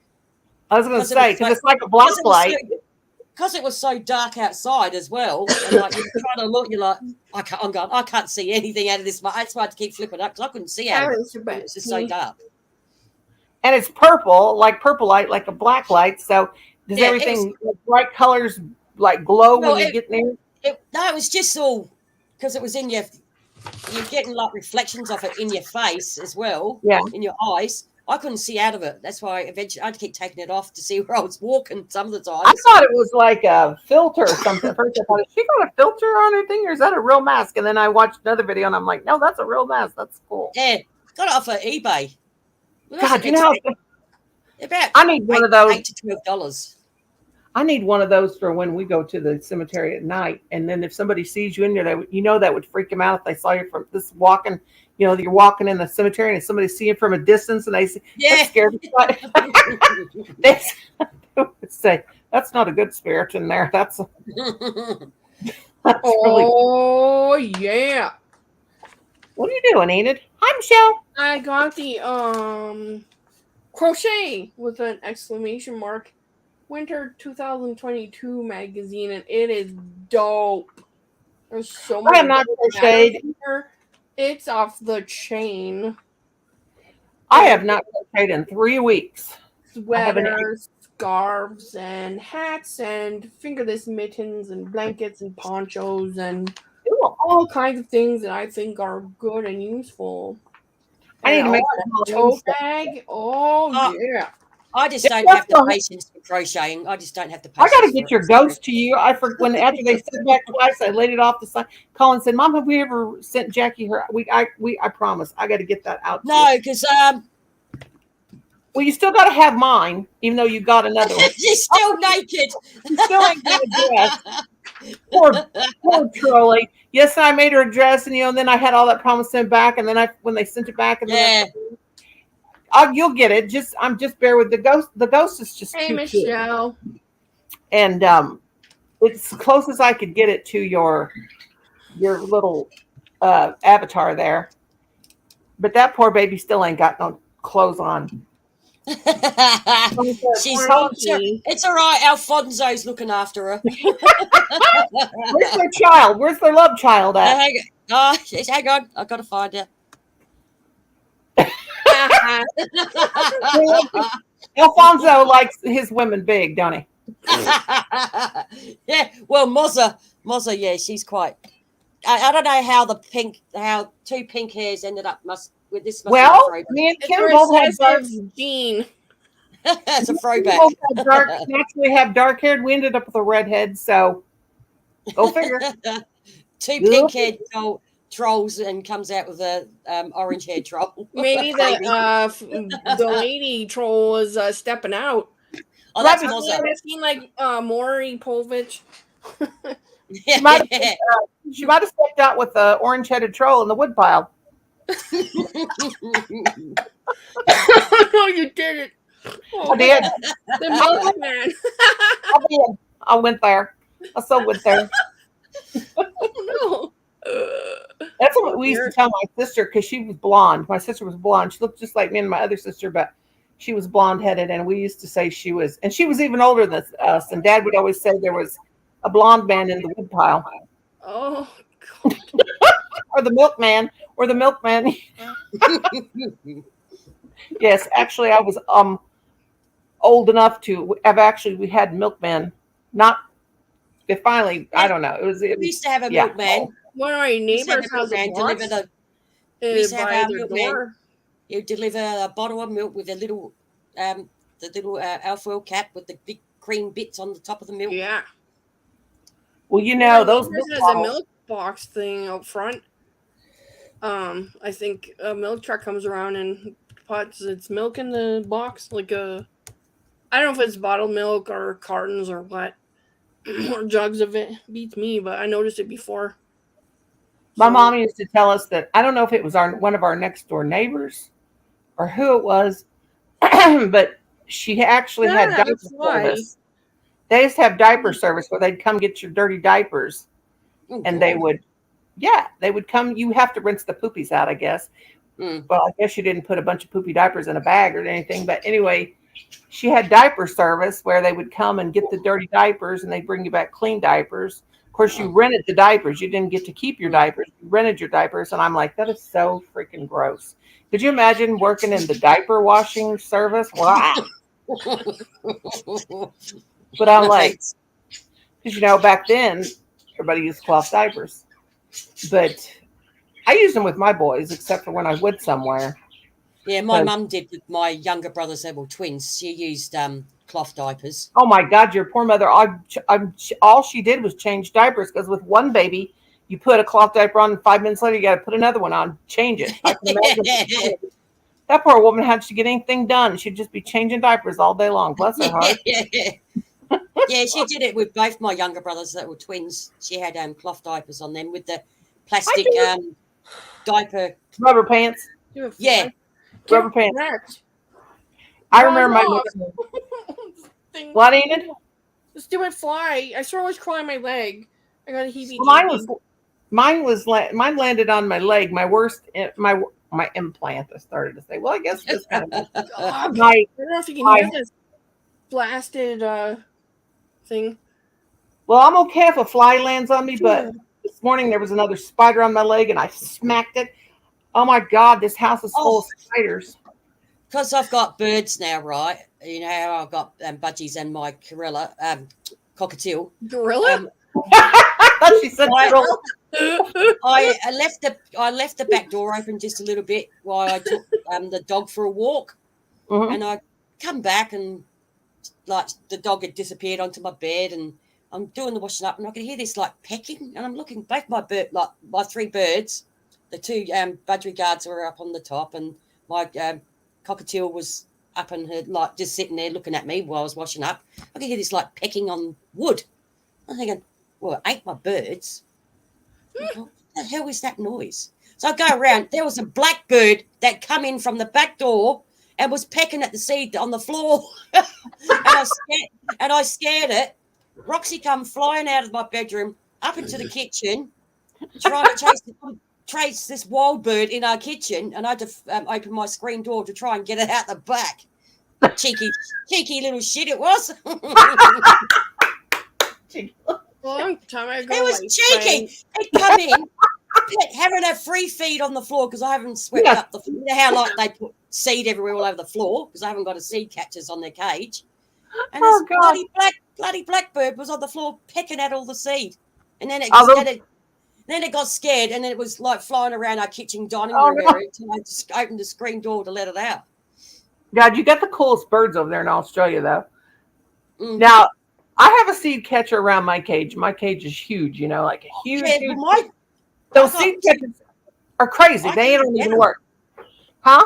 A: I was going to say because it's like a black light.
C: Because it was so dark outside as well, and like you're trying to look, you're like, I can't see anything out of this. That's why I had to keep flipping up because I couldn't see out of it. It was just so dark.
A: And it's purple, like purple light, like a black light. So does everything bright colors like glow when you get near?
C: No, it was just all because it was in you're getting like reflections of it in your face as well, in your eyes. I couldn't see out of it. That's why eventually I had to keep taking it off to see where I was walking some of the time.
A: I thought it was like a filter or something. First I thought, is she got a filter on her thing or is that a real mask? And then I watched another video and I'm like, no, that's a real mask. That's cool.
C: Yeah, got it off of eBay.
A: God, you know
C: about
A: I need one of those.
C: $8 to $12.
A: I need one of those for when we go to the cemetery at night. And then if somebody sees you in there, that would freak them out if they saw you from this walking. You know, you're walking in the cemetery and somebody see you from a distance and they say, that's scared. They would say, that's not a good spirit in there. That's
D: really... yeah.
A: What are you doing, Enid? Hi, Michelle.
D: I got the crochet with an exclamation mark winter 2022 magazine, and it is dope. There's so much.
A: I am not crocheted.
D: It's off the chain.
A: I have not crocheted in 3 weeks.
D: Sweaters, scarves, and hats, and fingerless mittens, and blankets, and ponchos, and all kinds of things that I think are good and useful.
A: I need to make
D: a tote bag. Oh, yeah.
C: I just don't have the patience for crocheting. I just don't have the patience.
A: I got to get your ghost to you. After they sent back twice, I laid it off the side. Colin said, "Mom, have we ever sent Jackie her? I promise. I got to get that out."
C: No, because
A: well, you still got to have mine, even though you got another one.
C: She's still naked.
A: You still ain't got a dress. Poor Trolley. Yes, I made her a dress, and then I had all that promise sent back, and then when they sent it back, and then you'll get it. I'm just bear with the ghost. The ghost is just
D: hey, Michelle.
A: Cute. And it's as close as I could get it to your little avatar there. But that poor baby still ain't got no clothes on.
C: It's all right. Alfonso's looking after her.
A: Where's their child? Where's their love child at?
C: Hang on. I've got to find her.
A: Alfonso likes his women big, don't he?
C: Yeah. Well, Mozza, yeah, she's quite. I don't know how two pink hairs ended up with this.
A: Well, me and Kim both have dark.
C: Gene. It's a throwback.
A: Naturally have dark haired. We ended up with a redhead, so go figure.
C: Two pink haired trolls and comes out with a orange haired troll.
D: Maybe the lady troll was stepping out.
C: Oh, that's Mozza.
D: I've seen like Maury Povich.
A: She might have stepped out with the orange headed troll in the woodpile.
D: No, you didn't.
A: Oh, I did.
D: The milkman.
A: I did. I went there. I so went there.
D: Oh
A: no. That's what we used to tell my sister because she was blonde. My sister was blonde. She looked just like me and my other sister, but she was blonde headed. And we used to say she was even older than us. And Dad would always say there was a blonde man in the woodpile.
D: Oh, God.
A: Or the milkman. Yes, actually, I was old enough to have we had milkmen. Not it finally. I don't know.
C: We used to have a milkman.
D: One of my neighbors has a box by their door.
C: You deliver a bottle of milk with a little, alfoil cap with the big cream bits on the top of the milk.
D: Yeah.
A: Well, you know, those
D: has a milk box thing out front. I think a milk truck comes around and puts its milk in the box, like I don't know if it's bottled milk or cartons or what, or jugs of it. Beats me, but I noticed it before.
A: My mom used to tell us that, I don't know if it was one of our next door neighbors or who it was, but she actually had diaper service. They used to have diaper service where they'd come get your dirty diapers, and they would come. You have to rinse the poopies out, I guess. Well, I guess you didn't put a bunch of poopy diapers in a bag or anything, but anyway, she had diaper service where they would come and get the dirty diapers and they'd bring you back clean diapers. Of course, you rented the diapers. You didn't get to keep your diapers. You rented your diapers. And I'm like, that is so freaking gross. Could you imagine working in the diaper washing service? Wow. But I'm like, because, you know, back then, everybody used cloth diapers. But I used them with my boys, except for when I would somewhere.
C: Yeah, my mum did with my younger brothers. They were twins. She used cloth diapers.
A: Oh my God, your poor mother! All she did was change diapers, because with one baby, you put a cloth diaper on, and 5 minutes later, you got to put another one on, change it. I can imagine that poor woman had to get anything done. She'd just be changing diapers all day long. Bless her heart.
C: Yeah, she did it with both my younger brothers that were twins. She had cloth diapers on them with the plastic diaper
A: rubber pants.
C: Yeah.
A: Rubber pants. I remember my mother. What, Enid?
D: This stupid fly. I swear I was crawling my leg. I got a heebie.
A: Mine landed on my leg. My worst, my implant. I started to say. Well, I guess this kind of.
D: I don't know if you can hear this blasted thing.
A: Well, I'm okay if a fly lands on me, but this morning there was another spider on my leg, and I smacked it. Oh my God, this house is full of spiders.
C: Because I've got birds now, right? You know how I've got budgies and my cockatiel.
D: Gorilla?
A: I thought she said gorilla.
C: I left the back door open just a little bit while I took the dog for a walk, and I come back and like the dog had disappeared onto my bed, and I'm doing the washing up, and I can hear this like pecking, and I'm looking both my three birds. The two budgerigars were up on the top, and my cockatiel was up and her like just sitting there looking at me while I was washing up. I could hear this like pecking on wood. I'm thinking, well, it ain't my birds. What the hell is that noise? So I go around. There was a blackbird that come in from the back door and was pecking at the seed on the floor. and I scared it. Roxy come flying out of my bedroom up into the kitchen, trying to chase this wild bird in our kitchen, and I had to open my screen door to try and get it out the back. Cheeky little shit it was.
D: Long time ago.
C: It was cheeky. It come in, having a free feed on the floor because I haven't swept up the floor. You know how like they put seed everywhere all over the floor because I haven't got a seed catchers on their cage. And this bloody blackbird was on the floor pecking at all the seed, and then it got scared, and then it was like flying around our kitchen dining room area until I just opened the screen door to let it out.
A: God, you got the coolest birds over there in Australia, though. Now, I have a seed catcher around my cage. My cage is huge, you know, like a huge. Those seed catchers are crazy. They don't even work. Huh?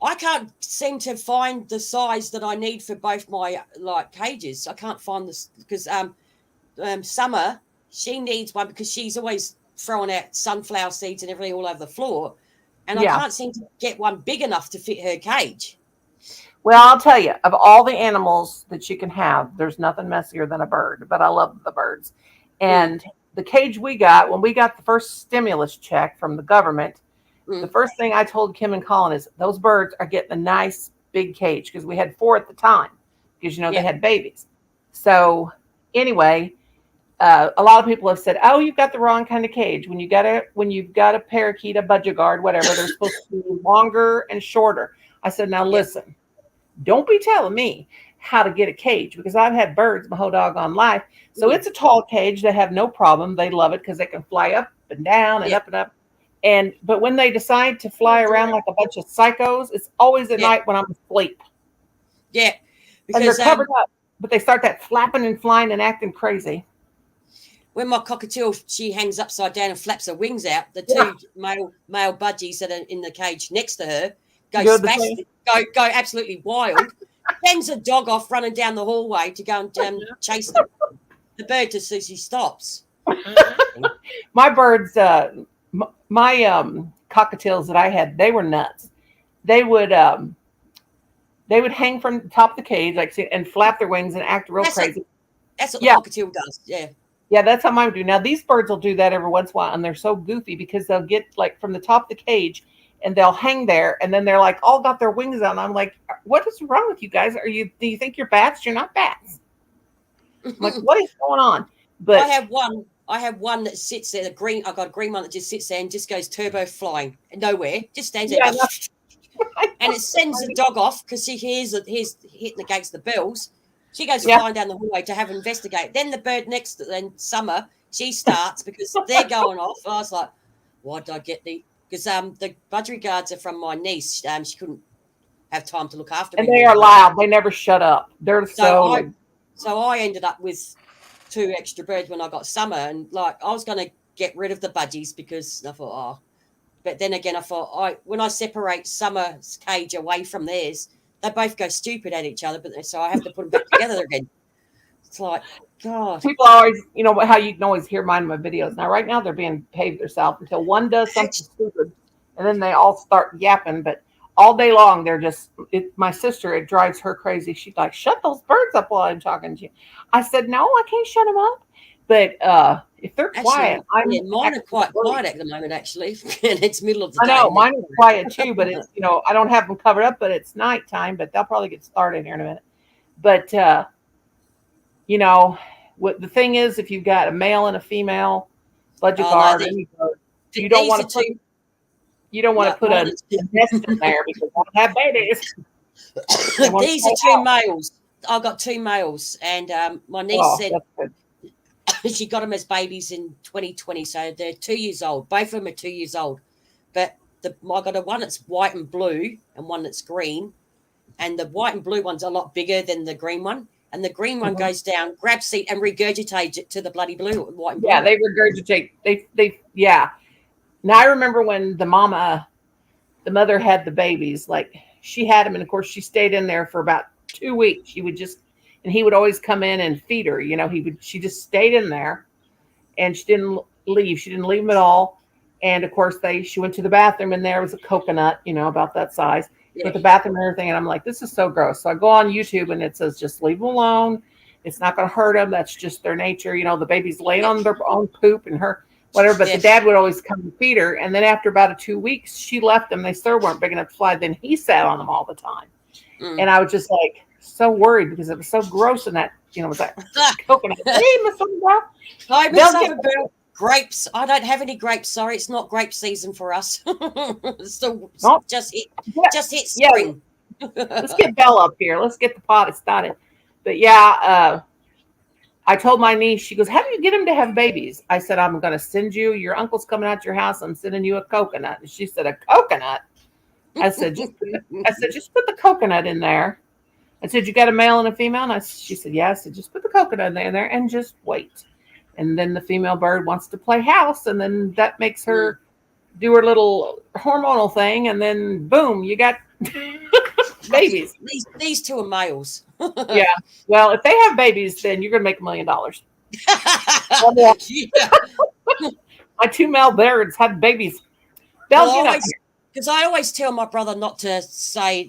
C: I can't seem to find the size that I need for both my cages. I can't find this because Summer, she needs one because she's always throwing out sunflower seeds and everything all over the floor, and I can't seem to get one big enough to fit her cage.
A: Well, I'll tell you, of all the animals that you can have, there's nothing messier than a bird, but I love the birds. And the cage we got, when we got the first stimulus check from the government, the first thing I told Kim and Colin is those birds are getting a nice big cage because we had 4 at the time because, you know, they had babies. So anyway, a lot of people have said, oh, you've got the wrong kind of cage. When you've got a parakeet, a budgerigard, whatever, they're supposed to be longer and shorter. I said, now listen, don't be telling me how to get a cage because I've had birds my whole doggone life. So it's a tall cage. They have no problem. They love it because they can fly up and down and up and up. But when they decide to fly around like a bunch of psychos, it's always at night when I'm asleep.
C: Yeah.
A: Because, and they're covered up, but they start that flapping and flying and acting crazy.
C: When my cockatiel, she hangs upside down and flaps her wings out. The two male budgies that are in the cage next to her go absolutely wild. Sends a dog off running down the hallway to go and chase the bird to see she stops.
A: My birds, my cockatiels that I had, they were nuts. They would hang from the top of the cage and flap their wings and act real crazy.
C: That's what the cockatiel does. Yeah.
A: Yeah, that's how mine would do. Now, these birds will do that every once in a while, and they're so goofy because they'll get like from the top of the cage and they'll hang there, and then they're like all got their wings out. And I'm like, what is wrong with you guys? Do you think you're bats? You're not bats. I'm like, what is going on? But
C: I have one that sits there, I've got a green one that just sits there and just goes turbo flying nowhere, just stands there. And it sends the dog off because she hears hitting against the bells. She goes flying down the hallway to have investigate. Then the bird next to then Summer, she starts because they're going off. I was like, why did I get because the budgie guards are from my niece. She couldn't have time to look after me.
A: And they are loud. They never shut up. They're
C: so I ended up with 2 extra birds when I got Summer, and like I was going to get rid of the budgies because I thought, but then again I thought when I separate Summer's cage away from theirs, they both go stupid at each other, so I have to put them back together again. It's like, God.
A: People always, how you can always hear mine in my videos. Now, right now, they're being paid themselves until one does something stupid, and then they all start yapping. But all day long, they're just, my sister, it drives her crazy. She's like, shut those birds up while I'm talking to you. I said, no, I can't shut them up. But if they're quiet,
C: mine are quite quiet at the moment, actually. And it's middle of the day.
A: I know, mine is quiet too, but it's, I don't have them covered up, but it's nighttime, but they'll probably get started here in a minute. But, what the thing is, if you've got a male and a female budgie guard, you don't want to put a nest in there because they don't have babies.
C: These are 2 males. I've got 2 males, and my niece said she got them as babies in 2020, so they're 2 years old. Both of them are 2 years old, but I got one that's white and blue and one that's green, and the white and blue one's a lot bigger than the green one, and the green one goes down, grabs seat, and regurgitates it to the bloody blue white and blue.
A: Yeah, they regurgitate. Now I remember when the mother had the babies, like she had them, and of course she stayed in there for about 2 weeks. She would and he would always come in and feed her. She just stayed in there and she didn't leave. She didn't leave him at all. And of course she went to the bathroom and there was a coconut, about that size with the bathroom and everything. And I'm like, this is so gross. So I go on YouTube and it says, just leave them alone. It's not going to hurt them. That's just their nature. The baby's laying on their own poop and her whatever. But the dad would always come and feed her. And then after about 2 weeks, she left them. They still weren't big enough to fly. Then he sat on them all the time. And I was just like, so worried because it was so gross in that, with that coconut.
C: Grapes. I don't have any grapes. Sorry, it's not grape season for us. So just hit spring.
A: Let's get Bella up here. Let's get the pot started. But I told my niece, she goes, how do you get them to have babies? I said, I'm going to send you, your uncle's coming out to your house. I'm sending you a coconut. And she said, a coconut? I said, just put the coconut in there. I said, you got a male and a female? And she said, yeah. I said, just put the coconut in there and just wait. And then the female bird wants to play house. And then that makes her do her little hormonal thing. And then boom, you got babies.
C: These 2 are males.
A: Yeah. Well, if they have babies, then you're going to make $1 million. My 2 male birds had babies.
C: Because I always tell my brother not to say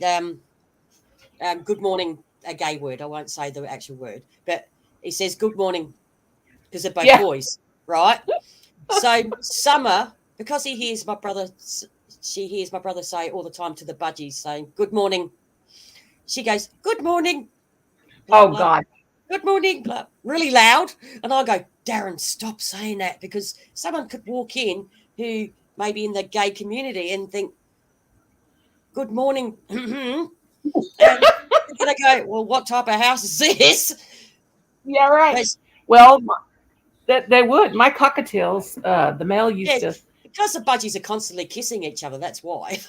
C: good morning, a gay word. I won't say the actual word, but he says good morning because they're both boys, right? So Summer, because she hears my brother say all the time to the budgies saying good morning. She goes, good morning. Blah, blah.
A: God.
C: Good morning. Blah, really loud. And I go, Darren, stop saying that because someone could walk in who maybe in the gay community and think, good morning. They go, well, what type of house is this?
A: Yeah, right. Well, that they would. My cockatiels, the male used to.
C: Because the budgies are constantly kissing each other, that's why.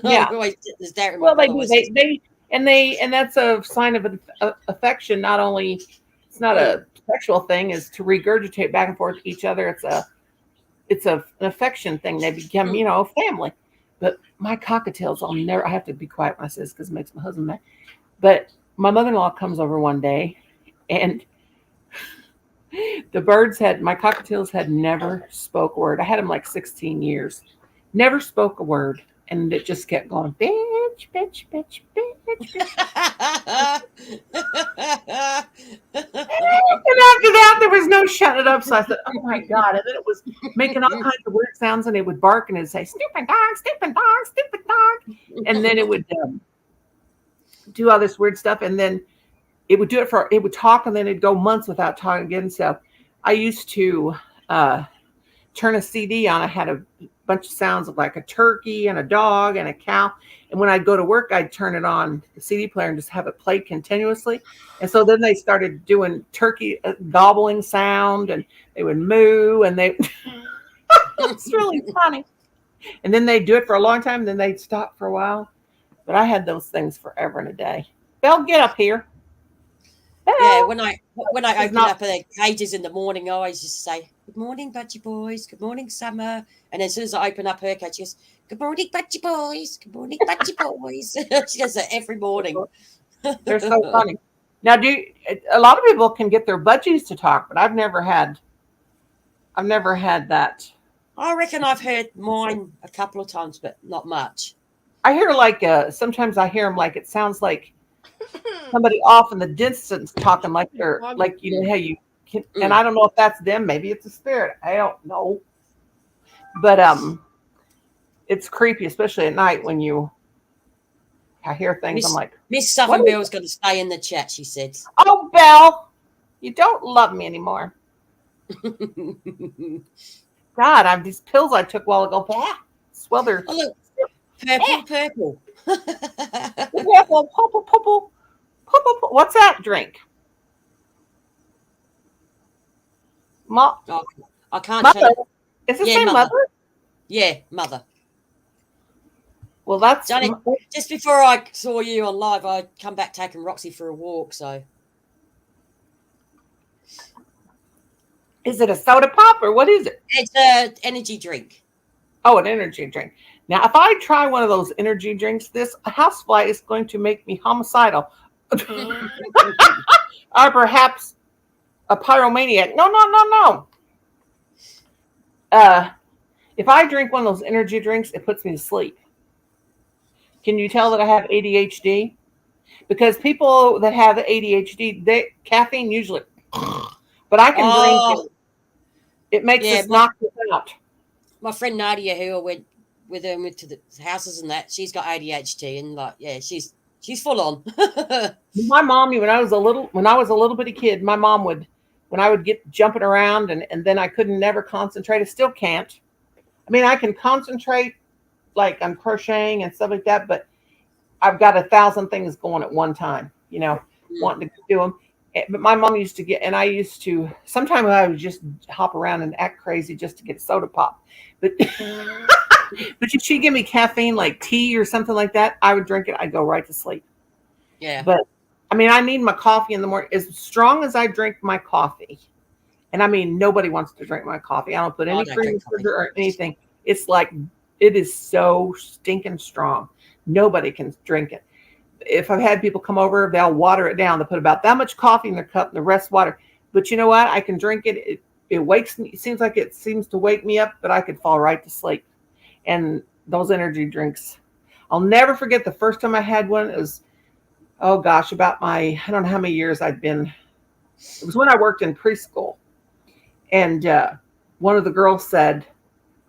A: Yeah.
C: Well,
A: they do. And that's a sign of affection. Not only, it's not a sexual thing, is to regurgitate back and forth to each other. It's an affection thing. They become, family. But my cockatiels, I have to be quiet when I say this because it makes my husband mad. But my mother-in-law comes over one day, and my cockatiels had never spoke a word. I had them like 16 years. Never spoke a word. And it just kept going, bitch, bitch, bitch, bitch, bitch. And after that, there was no shutting it up. So I said, oh my God. And then it was making all kinds of weird sounds, and it would bark and it'd say, stupid dog, stupid dog, stupid dog. And then it would do all this weird stuff. And then it would it would talk, and then it'd go months without talking again. So I used to turn a CD on. I had a bunch of sounds of like a turkey and a dog and a cow. And when I'd go to work, I'd turn it on the CD player and just have it play continuously. And so then they started doing turkey gobbling sound, and they would moo, and it's really funny. And then they'd do it for a long time. Then they'd stop for a while. But I had those things forever and a day. Belle, get up here. Belle.
C: Yeah, when I open up their cages in the morning, I always just say, good morning, budgie boys. Good morning, Summer. And as soon as I open up her cage, she goes, good morning, budgie boys. Good morning, budgie boys. She does that every morning.
A: They're so funny. Now, a lot of people can get their budgies to talk, but I've never had that.
C: I reckon I've heard mine a couple of times, but not much.
A: I hear sometimes I hear them like it sounds like somebody off in the distance talking like they're like, how you can, and I don't know if that's them. Maybe it's a spirit. I don't know. But it's creepy, especially at night when I hear things. I'm like,
C: Miss Southernville's going to stay in the chat, she said.
A: Oh, Belle, you don't love me anymore. God, these pills I took a while ago. Well, they're
C: purple.
A: Purple. What's that drink?
C: I can't.
A: Mother. Is it say mother?
C: Yeah, mother.
A: Well, that's
C: Johnny. Just before I saw you on live, I come back taking Roxy for a walk. So,
A: is it a soda pop or what is it?
C: It's an energy drink.
A: Oh, an energy drink. Now, if I try one of those energy drinks, this housefly is going to make me homicidal. Or perhaps a pyromaniac. No. If I drink one of those energy drinks, it puts me to sleep. Can you tell that I have ADHD? Because people that have ADHD, caffeine usually, but I can drink it. It makes us knock us out.
C: My friend Nadia, who I went with her to the houses and that, she's got ADHD, and she's full on.
A: My mom, when I was a little bitty kid, my mom would, when I would get jumping around and then I couldn't never concentrate. I still can't. I mean, I can concentrate like I'm crocheting and stuff like that, but I've got 1,000 things going at one time, wanting to do them. But my mom used to get, and I used to, sometimes I would just hop around and act crazy just to get soda pop. But but if she give me caffeine like tea or something like that, I would drink it. I'd go right to sleep.
C: Yeah.
A: But I mean, I need my coffee in the morning. As strong as I drink my coffee, and I mean, nobody wants to drink my coffee. I don't put any cream, sugar, or anything. It's like, it is so stinking strong. Nobody can drink it. If I've had people come over, they'll water it down. They'll put about that much coffee in their cup and the rest water. But you know what? I can drink it. It wakes me. It seems like it seems to wake me up, but I could fall right to sleep. And those energy drinks, I'll never forget the first time I had one. It was, oh gosh, about I don't know how many years I'd been. It was when I worked in preschool. And one of the girls said,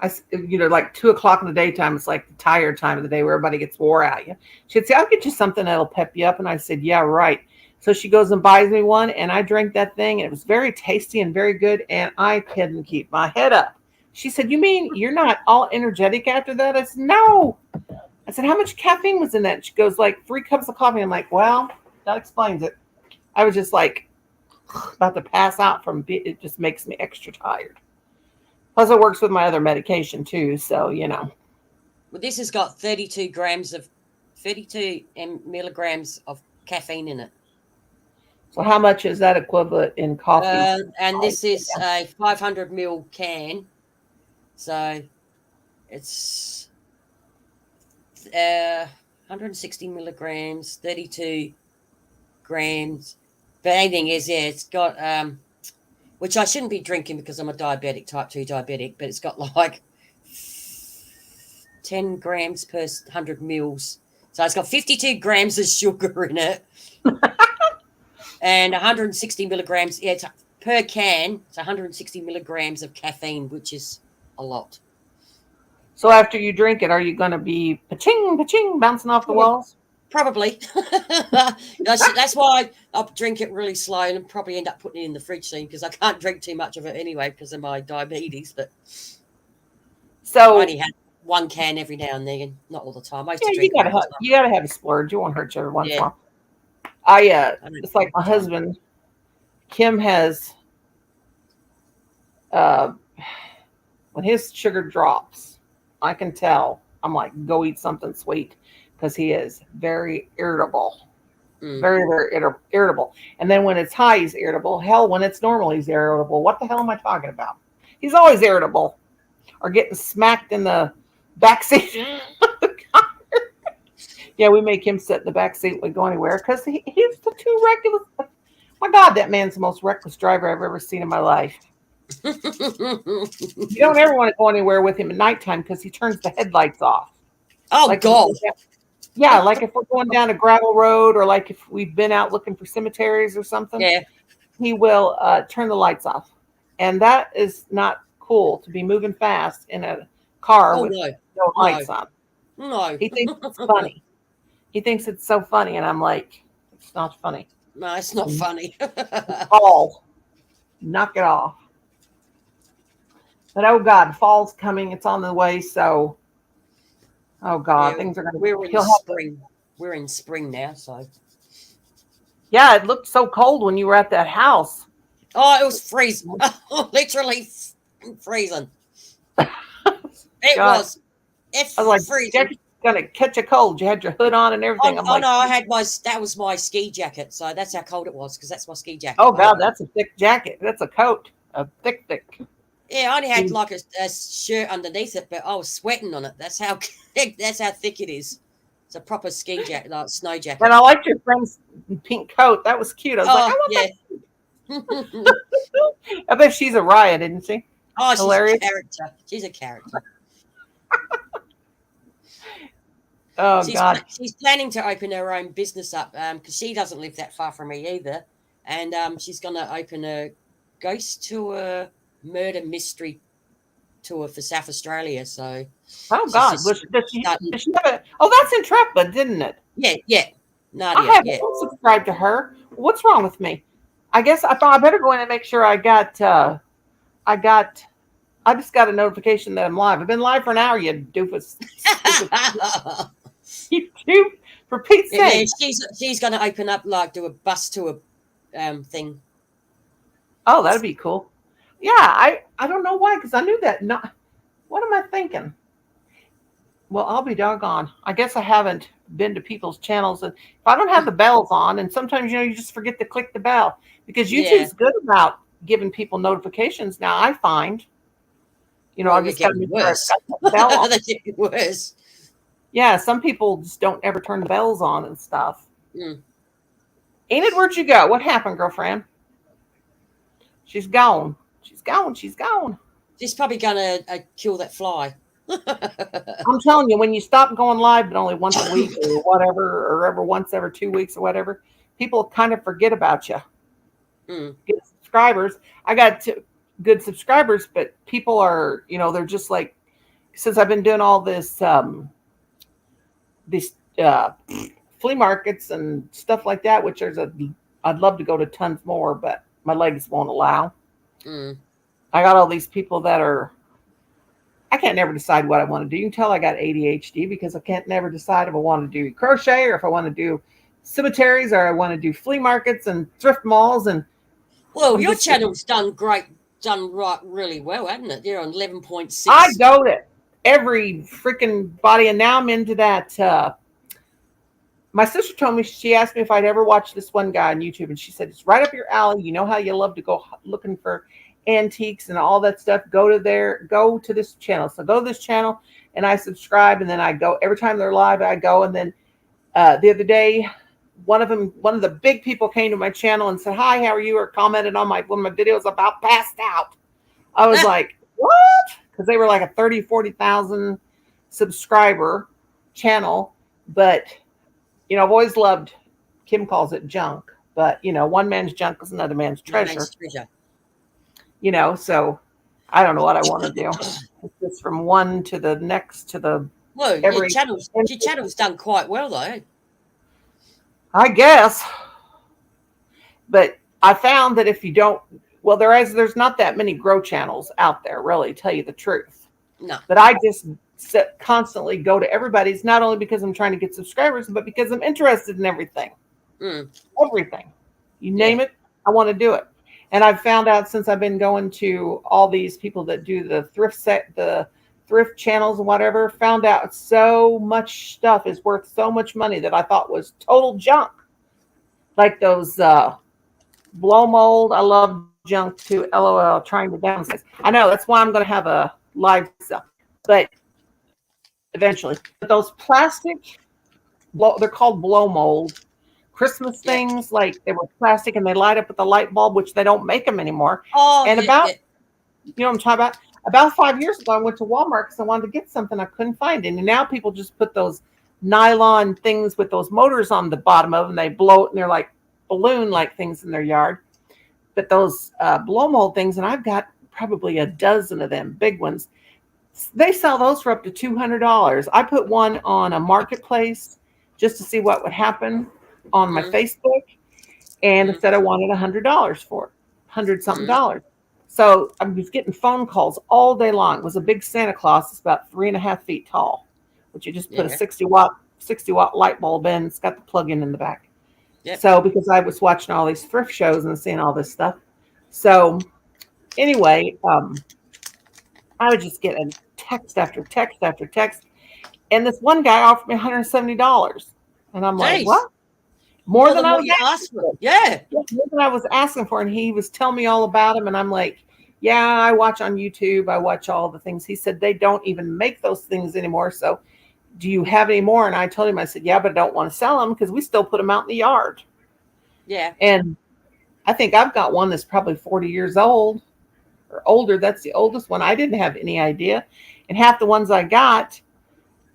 A: like 2:00 in the daytime, it's like the tired time of the day where everybody gets wore out. She'd say, I'll get you something that'll pep you up. And I said, yeah, right. So she goes and buys me one, and I drank that thing, and it was very tasty and very good. And I couldn't keep my head up. She said, you mean you're not all energetic after that? I said, no. I said, how much caffeine was in that? She goes, like 3 cups of coffee. I'm like, well, That explains it. I was just like about to pass out from it. Just makes me extra tired. Plus, it works with my other medication too. So
C: Well, this has got 32 milligrams of caffeine in it.
A: So how much is that equivalent in coffee?
C: And this is a 500 ml can. So it's 160 milligrams, 32 grams. But anything is, it's got, which I shouldn't be drinking because I'm a diabetic, type 2 diabetic, but it's got like 10 grams per 100 mils. So it's got 52 grams of sugar in it. And 160 milligrams. Yeah, it's per can. It's 160 milligrams of caffeine, which is a lot.
A: So after you drink it, are you going to be pa-ching, pa-ching, bouncing off the walls?
C: Probably. That's why I'll drink it really slow and probably end up putting it in the fridge soon because I can't drink too much of it anyway because of my diabetes. But
A: so
C: I only had one can every now and then, not all the time. I used to
A: you
C: drink
A: gotta have a splurge. You won't hurt you every once in a while. It's like my husband, Kim has, when his sugar drops, I can tell. I'm like, go eat something sweet because he is very irritable. Very, very irritable. And then when it's high, he's irritable. Hell, when it's normal, he's irritable. What the hell am I talking about? He's always irritable or getting smacked in the back seat. Yeah, we make him sit in the back seat when we go anywhere because he's the too reckless. My God, that man's the most reckless driver I've ever seen in my life. You don't ever want to go anywhere with him at nighttime because he turns the headlights off.
C: Oh, like God.
A: Yeah, like if we're going down a gravel road or like if we've been out looking for cemeteries or something, he will turn the lights off. And that is not cool to be moving fast in a car with no lights on.
C: No.
A: He thinks it's funny. He thinks it's so funny. And I'm like, it's not funny.
C: No, it's not funny.
A: Fall. Knock it off. But oh God, fall's coming. It's on the way. So, oh God, things are going to be.
C: We're in spring. We're in spring now. So,
A: yeah, it looked so cold when you were at that house.
C: Oh, it was freezing. Literally freezing. It was.
A: I was like, freezing. Gonna catch a cold. You had your hood on and everything.
C: No, I had that was my ski jacket, so that's how cold it was because that's my ski jacket.
A: Oh God, that's a thick jacket. That's a coat, a thick.
C: Yeah, I only had like a shirt underneath it, but I was sweating on it. That's how thick it is. It's a proper ski jacket, like snow jacket.
A: And I liked your friend's pink coat. That was cute. I was like, I want that. I bet she's a riot, isn't she?
C: Oh, she's hilarious. A character. She's a character.
A: Oh God!
C: She's planning to open her own business up because she doesn't live that far from me either, and she's going to open a ghost tour, murder mystery tour for South Australia. So,
A: oh God, does she have a? Oh, that's Intrepid, didn't it?
C: Yeah. Nadia,
A: I haven't subscribed to her. What's wrong with me? I guess I thought I better go in and make sure I just got a notification that I'm live. I've been live for an hour, you doofus. YouTube, for Pete's sake.
C: She's going to open up, like, do a bus tour thing.
A: Oh, that'd be cool. Yeah, I don't know why, because I knew that. No, what am I thinking? Well, I'll be doggone. I guess I haven't been to people's channels, and if I don't have the bells on, and sometimes you just forget to click the bell because YouTube's good about giving people notifications. Now I find, I just got to
C: worse. Worse.
A: Yeah, some people just don't ever turn the bells on and stuff. Enid, where'd you go? What happened, girlfriend? She's gone. She's gone.
C: She's probably gonna kill that fly.
A: I'm telling you, when you stop going live, but only once a week or whatever, or once every 2 weeks or whatever, people kind of forget about you. Get subscribers. I got good subscribers, but people are, they're just like, since I've been doing all this, these flea markets and stuff like that, which I'd love to go to tons more, but my legs won't allow. I got all these people that I can't never decide what I want to do. You can tell I got ADHD because I can't never decide if I want to do crochet or if I want to do cemeteries, or I want to do flea markets and thrift malls. And
C: well, your channel's done really well, hasn't it? You're on 11.6.
A: I go to every freaking body, and now I'm into that. My sister told me, she asked me if I'd ever watched this one guy on YouTube, and she said, it's right up your alley. You know how you love to go looking for antiques and all that stuff. Go to this channel. So go to this channel, and I subscribe, and then I go every time they're live. I go, and then the other day, one of the big people came to my channel and said, "Hi, how are you?" or commented on one of my videos about passed out. I was like, what? Because they were like a 30, 40,000 subscriber channel, but. I've always loved, Kim calls it junk, but, one man's junk is another man's treasure. So I don't know what I want to do. It's just from one to the next to the.
C: Well, your channel's done quite well, though.
A: I guess. But I found that if you don't, well, there's not that many grow channels out there, really, to tell you the truth.
C: No.
A: But I just constantly go to everybody's, not only because I'm trying to get subscribers, but because I'm interested in everything. Everything. You name it, I want to do it. And I've found out since I've been going to all these people that do the thrift channels and whatever, found out so much stuff is worth so much money that I thought was total junk. Like those blow mold. I love junk too. LOL, trying to downsize. I know, that's why I'm going to have a live stuff. But eventually, but those plastic, they're called blow mold Christmas things, like they were plastic and they light up with the light bulb, which they don't make them anymore. And you know what I'm talking about? About 5 years ago, I went to Walmart because I wanted to get something I couldn't find. And now people just put those nylon things with those motors on the bottom of them. They blow it and they're like balloon-like things in their yard. But those blow mold things, and I've got probably a dozen of them, big ones. They sell those for up to $200. I put one on a marketplace just to see what would happen on my Facebook, and it said I wanted $100 for it, $100-something. So I was getting phone calls all day long. It was a big Santa Claus. It's about 3.5 feet tall, which you just put a 60 watt light bulb in. It's got the plug-in in the back. So because I was watching all these thrift shows and seeing all this stuff, so anyway, I would just get a text after text after text. And this one guy offered me $170. And I'm like, what? More than I was asking for. Yeah. More than I was asking for. And he was telling me all about him. And I'm like, yeah, I watch on YouTube. I watch all the things. He said, they don't even make those things anymore. So do you have any more? And I told him, I said, yeah, but I don't want to sell them because we still put them out in the yard. Yeah. And I think I've got one that's probably 40 years old. Or older. That's the oldest one. I didn't have any idea. And half the ones I got,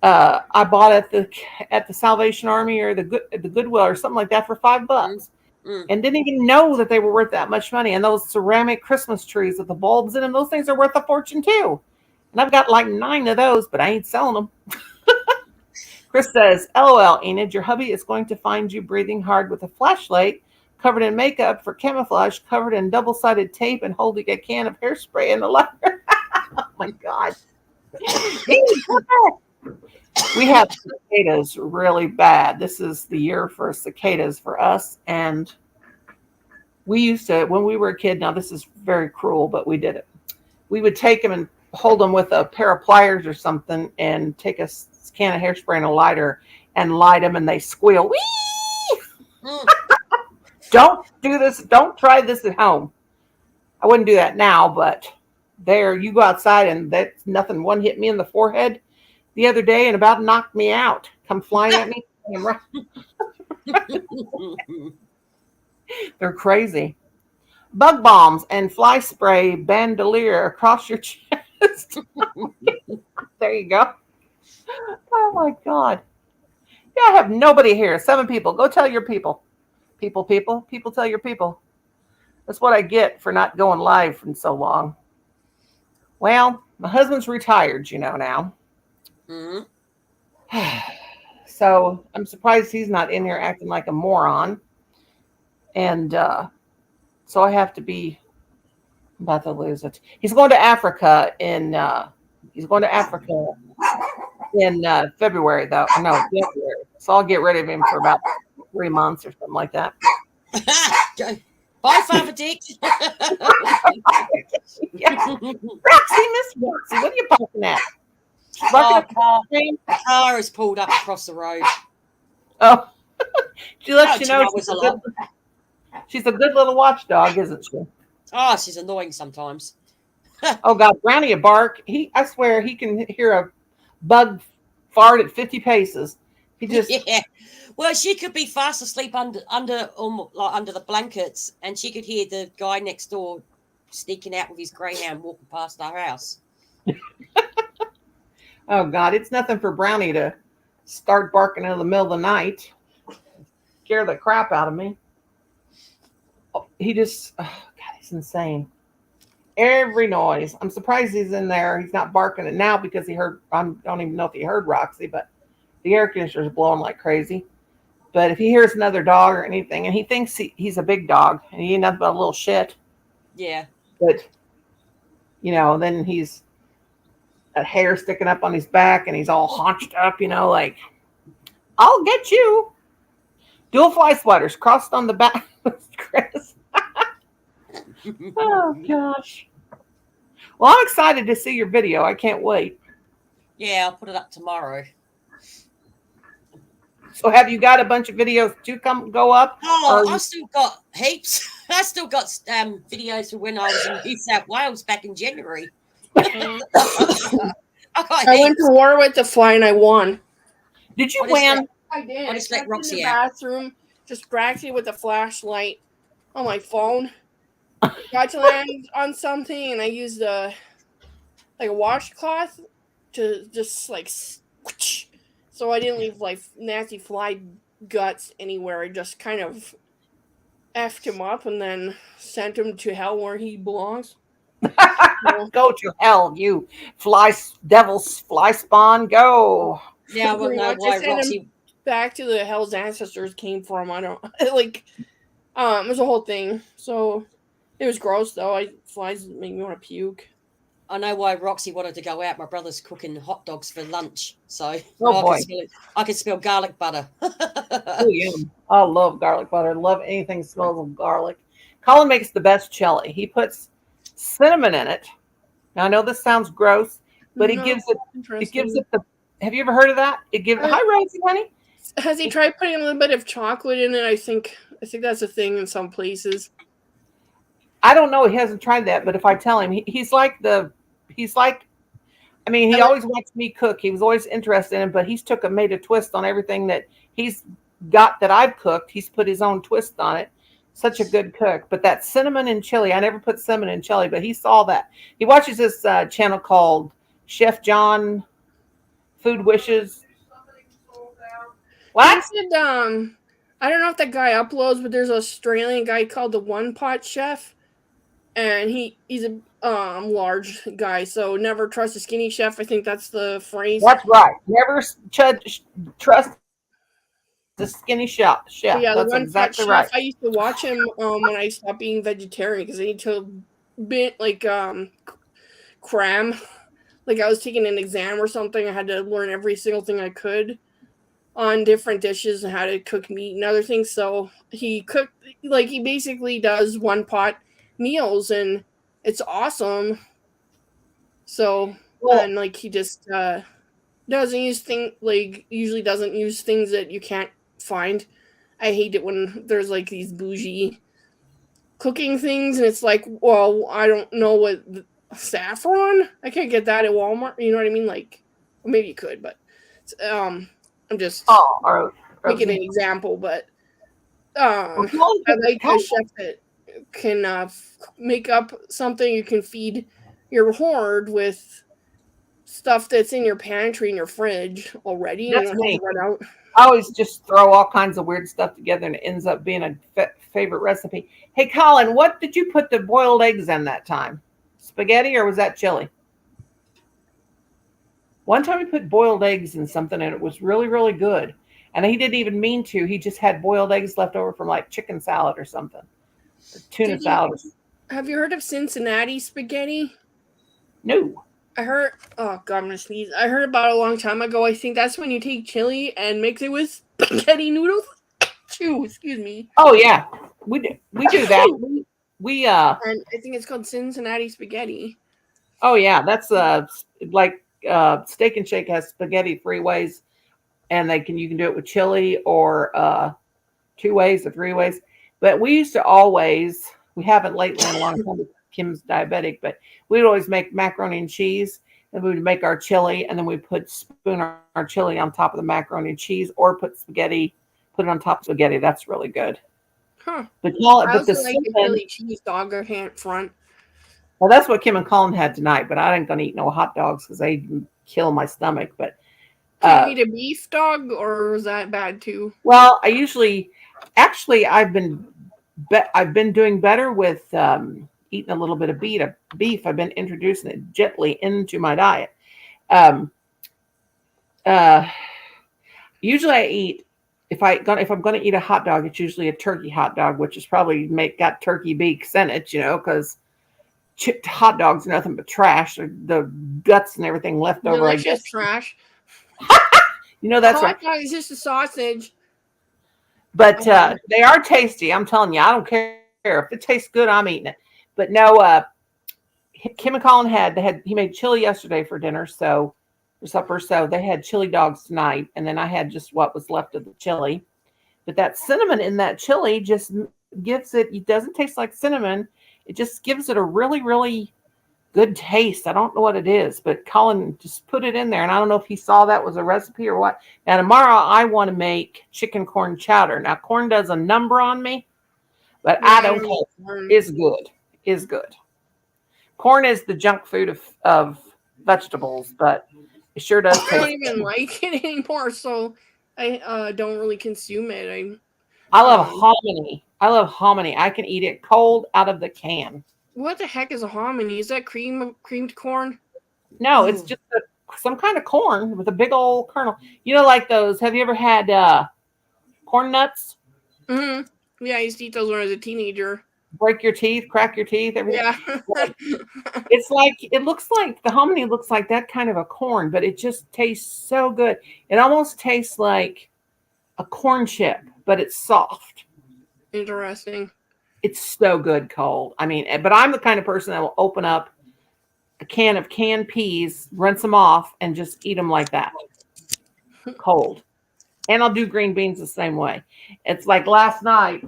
A: I bought at the Salvation Army or the Goodwill or something like that for $5, and didn't even know that they were worth that much money. And those ceramic Christmas trees with the bulbs in them, those things are worth a fortune too. And I've got like 9 of those, but I ain't selling them. Chris says, "LOL, Enid, your hubby is going to find you breathing hard with a flashlight, covered in makeup for camouflage, covered in double-sided tape, and holding a can of hairspray in the lighter." Oh my God. We have cicadas really bad. This is the year for cicadas for us. And we used to, when we were a kid, now this is very cruel, but we did it. We would take them and hold them with a pair of pliers or something and take a can of hairspray and a lighter and light them, and they squeal. Whee! Don't do this. Don't try this at home. I wouldn't do that now, but there, you go outside and that's nothing. One hit me in the forehead the other day and about knocked me out. Come flying at me. They're crazy. Bug bombs and fly spray bandolier across your chest. There you go. Oh my God. Yeah, I have nobody here. 7 people. Go tell your people. People tell your people. That's what I get for not going live for so long. Well, my husband's retired, now. So I'm surprised he's not in here acting like a moron. And so I have to be about to lose it. He's going to Africa in February, though. No, January. So I'll get rid of him for about 3 months or something like that.
C: Bye, Father Dick.
A: Yeah. Roxy, Miss Roxy, what are you barking at? Barking
C: The car is pulled up across the road.
A: Oh, she lets you know she's a good little watchdog, isn't she?
C: Oh, she's annoying sometimes.
A: Oh God, Brownie a bark. I swear he can hear a bug fart at 50 paces. He just
C: yeah. Well, she could be fast asleep under the blankets, and she could hear the guy next door sneaking out with his greyhound walking past our house.
A: Oh God, it's nothing for Brownie to start barking in the middle of the night. Scare the crap out of me. He just, oh God, he's insane. Every noise. I'm surprised he's in there. He's not barking it now because he heard, I don't even know if he heard Roxy, but the air conditioner is blowing like crazy. But if he hears another dog or anything, and he thinks he's a big dog, and he ain't nothing but a little shit.
C: Yeah.
A: But, then he's a hair sticking up on his back, and he's all haunched up, like, I'll get you. Dual fly sweaters crossed on the back. Chris. Oh, gosh. Well, I'm excited to see your video. I can't wait.
C: Yeah, I'll put it up tomorrow.
A: So have you got a bunch of videos to go up?
C: Oh, I've still got heaps. I still got videos from when I was in New South Wales back in January. I
D: went to war with the fly and I won.
A: Did you win?
D: I did.
C: I just let Roxy
D: in the
C: out.
D: bathroom, distracted with a flashlight on my phone. Got to land on something, and I used a washcloth to just so I didn't leave nasty fly guts anywhere. I just kind of effed him up and then sent him to hell where he belongs.
A: Go to hell, you devil's fly spawn. Go.
C: Yeah, well, no, why Roxy
D: back to the hell's ancestors came from. I don't it was a whole thing. So it was gross though. Flies make me want to puke.
C: I know why Roxy wanted to go out. My brother's cooking hot dogs for lunch, so I can smell garlic butter.
A: Oh, yum. I love garlic butter. I love anything that smells of garlic. Colin makes the best chili. He puts cinnamon in it. Now I know this sounds gross, but it gives it the. Have you ever heard of that? Hi, Rosie, honey.
D: Has he tried putting a little bit of chocolate in it? I think that's a thing in some places.
A: I don't know. He hasn't tried that, but if I tell him, he always watched me cook. He was always interested in it, but he's made a twist on everything that he's got that I've cooked. He's put his own twist on it. Such a good cook. But that cinnamon and chili, I never put cinnamon in chili, but he saw that. He watches this channel called Chef John Food Wishes. What?
D: He said, I don't know if that guy uploads, but there's an Australian guy called the One Pot Chef, and he's a large guy, so never trust a skinny chef. I think that's the phrase.
A: That's right. Never trust the skinny chef.
D: Yeah,
A: that's
D: the One
A: exactly
D: Pot
A: right.
D: Chef. I used to watch him when I stopped being vegetarian because I need to cram. Like I was taking an exam or something. I had to learn every single thing I could on different dishes and how to cook meat and other things. So he basically does one pot meals and it's awesome. So he just doesn't use usually doesn't use things that you can't find. I hate it when there's these bougie cooking things and it's like, well, I don't know what saffron. I can't get that at Walmart. You know what I mean? Maybe you could, but I'm just making an example. But I like a chef that can make up something you can feed your horde with stuff that's in your pantry and your fridge already.
A: That's me.
D: Run out.
A: I always just throw all kinds of weird stuff together and it ends up being a favorite recipe. Hey, Colin, what did you put the boiled eggs in that time? Spaghetti or was that chili? One time he put boiled eggs in something and it was really, really good. And he didn't even mean to. He just had boiled eggs left over from chicken salad or something. Or tuna salad.
D: Have you heard of Cincinnati spaghetti?
A: No.
D: I heard, oh God, I'm going to sneeze. I heard about it a long time ago. I think that's when you take chili and mix it with spaghetti noodles. Chew, excuse me.
A: Oh yeah, we do that. We
D: And I think it's called Cincinnati spaghetti.
A: Oh yeah, that's like Steak and Shake has spaghetti 3 ways, and you can do it with chili or 2 ways or 3 ways. But we used to always, we haven't lately in a long time. Kim's diabetic, but we'd always make macaroni and cheese, and we would make our chili, and then we put spoon our chili on top of the macaroni and cheese, or put it on top of spaghetti. That's really good.
D: Huh.
A: But
D: I also like the Philly cheese dog or hand front.
A: Well, that's what Kim and Colin had tonight, but I ain't gonna eat no hot dogs because they kill my stomach. But
D: can you eat a beef dog, or was that bad too?
A: Well, actually, I've been doing better with eating a little bit of beef. I've been introducing it gently into my diet. Usually, I eat if I'm going to eat a hot dog, it's usually a turkey hot dog, which is probably got turkey beaks in it, because chipped hot dogs are nothing but trash. The guts and everything left over.
D: That's just trash.
A: That's right.
D: Hot dog is just a sausage.
A: But they are tasty. I'm telling you, I don't care if it tastes good. I'm eating it. But no, Kim and Colin he made chili yesterday for dinner, for supper. So they had chili dogs tonight, and then I had just what was left of the chili. But that cinnamon in that chili just gives it doesn't taste like cinnamon. It just gives it a really, really good taste. I don't know what it is, but Colin just put it in there, and I don't know if he saw that was a recipe or what. Now tomorrow I want to make chicken corn chowder. Now corn does a number on me, but I don't care. It's good. It's good. Corn is the junk food of vegetables, but it sure does taste.
D: I don't even like it anymore, so I don't really consume it.
A: I love hominy. I can eat it cold out of the can.
D: What the heck is a hominy? Is that creamed corn?
A: No, it's just some kind of corn with a big old kernel. Like those. Have you ever had corn nuts?
D: Mm-hmm. Yeah, I used to eat those when I was a teenager.
A: Break your teeth, crack your teeth, everything.
D: Yeah.
A: It looks like the hominy looks like that kind of a corn, but it just tastes so good. It almost tastes like a corn chip, but it's soft.
D: Interesting.
A: It's so good cold. I mean, but I'm the kind of person that will open up a can of canned peas, rinse them off, and just eat them like that, cold. And I'll do green beans the same way. It's like last night,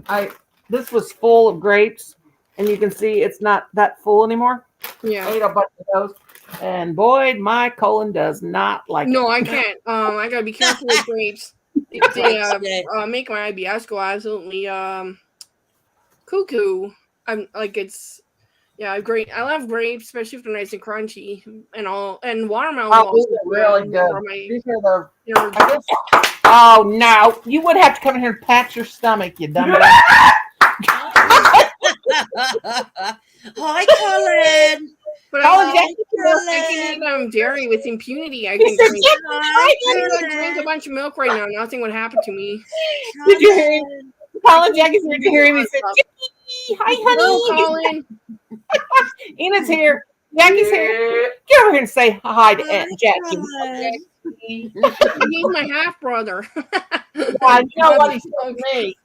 A: this was full of grapes, and you can see it's not that full anymore.
D: Yeah.
A: I ate a bunch of those, and boy, my colon does not like it.
D: No, I can't. I gotta be careful with grapes. They make my IBS go absolutely cuckoo. I'm like great. I love grapes, especially if they're nice and crunchy, and watermelon.
A: Oh, these are really good. Oh no! You would have to come in here and pat your stomach, you dummy.
C: Hi, Colin.
D: But I can eat dairy with impunity. I can drink a bunch of milk right now. Nothing would happen to me.
A: Did you hear him? Colin, Jackie's here. Did you hear him? He said, Jackie, hi, honey.
D: Hello, Colin.
A: Enid's here. Jackie's here. Get over here and say hi to Aunt Jackie.
D: He's my half brother.
A: I know what he told me.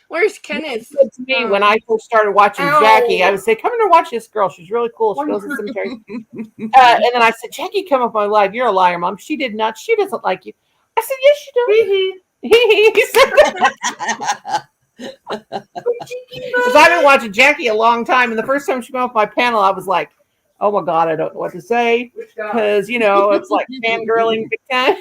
D: Where's Kenneth?
A: He said to me when I first started watching Jackie, I would say, "Come in and watch this girl. She's really cool. She goes to the cemetery." And then I said, "Jackie, come up my live. You're a liar, Mom. She did not. She doesn't like you." I said, "Yes, she does." Because I've been watching Jackie a long time, and the first time she came off my panel, I was like, "Oh my God, I don't know what to say," because it's like fangirling big time.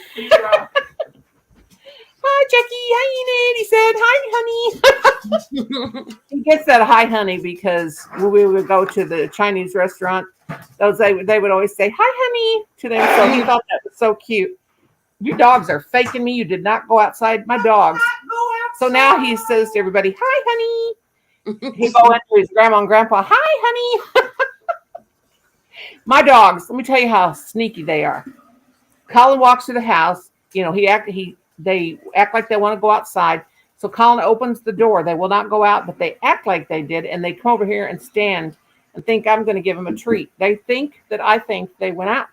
A: Hi, Jackie. Hi, Enid. He said, "Hi, honey." He gets that "hi, honey" because when we would go to the Chinese restaurant, they would always say "hi, honey" to them. So he thought that was so cute. You dogs are faking me. You did not go outside. My dogs. So now he says to everybody, "Hi, honey." He go into his grandma and grandpa. "Hi, honey." My dogs. Let me tell you how sneaky they are. Colin walks to the house. They act like they want to go outside. So Colin opens the door. They will not go out, but they act like they did. And they come over here and stand and think I'm going to give them a treat. They think that I think they went out.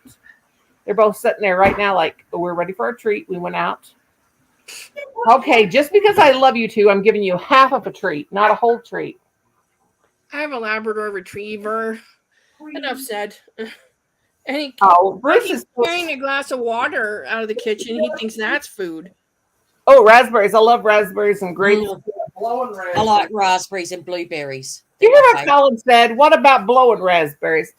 A: They're both sitting there right now like, we're ready for a treat. We went out. Okay, just because I love you two, I'm giving you half of a treat, not a whole treat.
D: I have a Labrador Retriever. Enough said. And he,
A: Bruce is
D: carrying a glass of water out of the kitchen. He thinks that's food.
A: Oh, raspberries. I love raspberries and grapes.
C: I like raspberries and blueberries.
A: You hear what Colin said? What about blowing raspberries?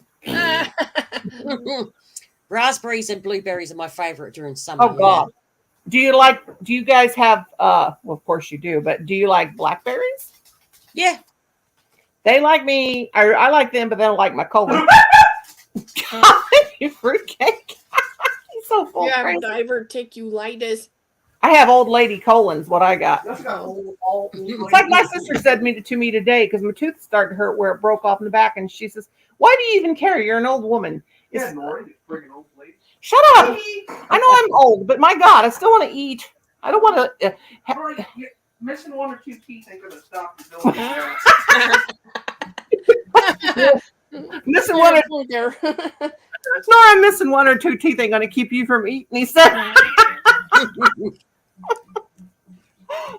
C: Raspberries and blueberries are my favorite during summer.
A: Oh, God. Do you guys have, well, of course you do, but do you like blackberries?
C: Yeah.
A: They like me. I like them, but they don't like my colon. You fruitcake. He's so full.
D: You have diverticulitis.
A: I have old lady colons, what I got. It's like my sister said to me today, because my tooth started to hurt where it broke off in the back, and she says, why do you even care? You're an old woman.
E: Yeah, Noni, friggin' old lady.
A: Shut up. I know I'm old, but my God, I still want to eat. I don't want to.
E: Missing one or two teeth ain't going to stop you doing
A: Missing one or two. No, I'm missing one or two teeth ain't going to keep you from eating, he said.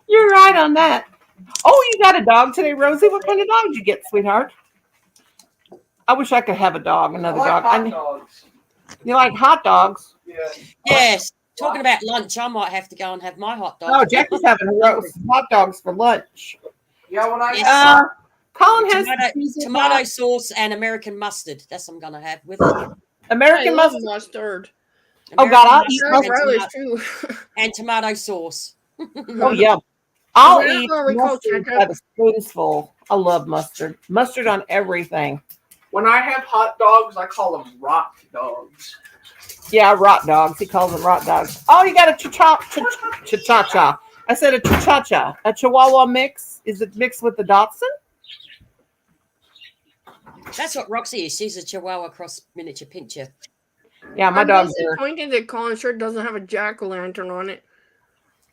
A: You're right on that. Oh, you got a dog today, Rosie? What kind of dog did you get, sweetheart? I wish I could have a dog, another dog.
E: Hot dogs.
A: You like hot dogs?
E: Yeah.
C: Yes. Talking about lunch, I might have to go and have my hot dog.
A: Oh, Jackie's having hot dogs for lunch.
E: Yeah, when I
A: Colin has
C: tomato sauce and American mustard. That's what I'm gonna have with it.
A: American mustard.
D: Mustard.
A: Oh God, I'll eat
D: mustard too.
C: And tomato sauce.
A: Oh yeah, I'll eat mustard by the spoonful. I love mustard. Mustard on everything.
E: When I have hot dogs, I call them rock dogs.
A: Yeah, rot dogs. He calls them rot dogs. Oh, you got a cha-cha. I said a cha-cha. A Chihuahua mix. Is it mixed with the Dachshund?
C: That's what Roxy is. She's a Chihuahua cross miniature pincher.
A: Yeah, my dog's there.
D: I'm disappointed that Colin's shirt doesn't have a jack-o'-lantern on it.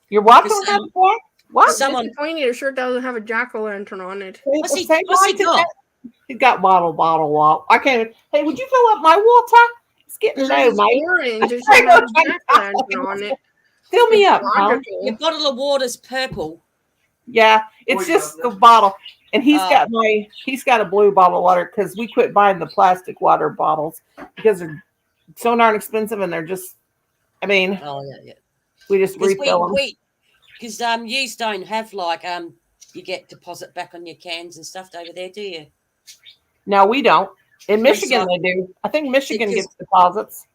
A: Your what don't have what? What?
D: Someone disappointed his shirt doesn't have a jack-o'-lantern on it.
C: What's he got?
A: He's got bottle. I can't. Hey, would you fill up my water? It's getting low, mate.
D: Orange. It should have a jack-o'-lantern on it.
A: Fill me up, Colin.
C: Your bottle of water's purple.
A: Yeah, it's just the bottle. And he's got a blue bottle of water because we quit buying the plastic water bottles because they're so darn expensive and they're just, I mean, we just refill them.
C: Because you don't have you get deposit back on your cans and stuff over there, do you?
A: No, we don't. In Michigan, they do. I think Michigan gets deposits.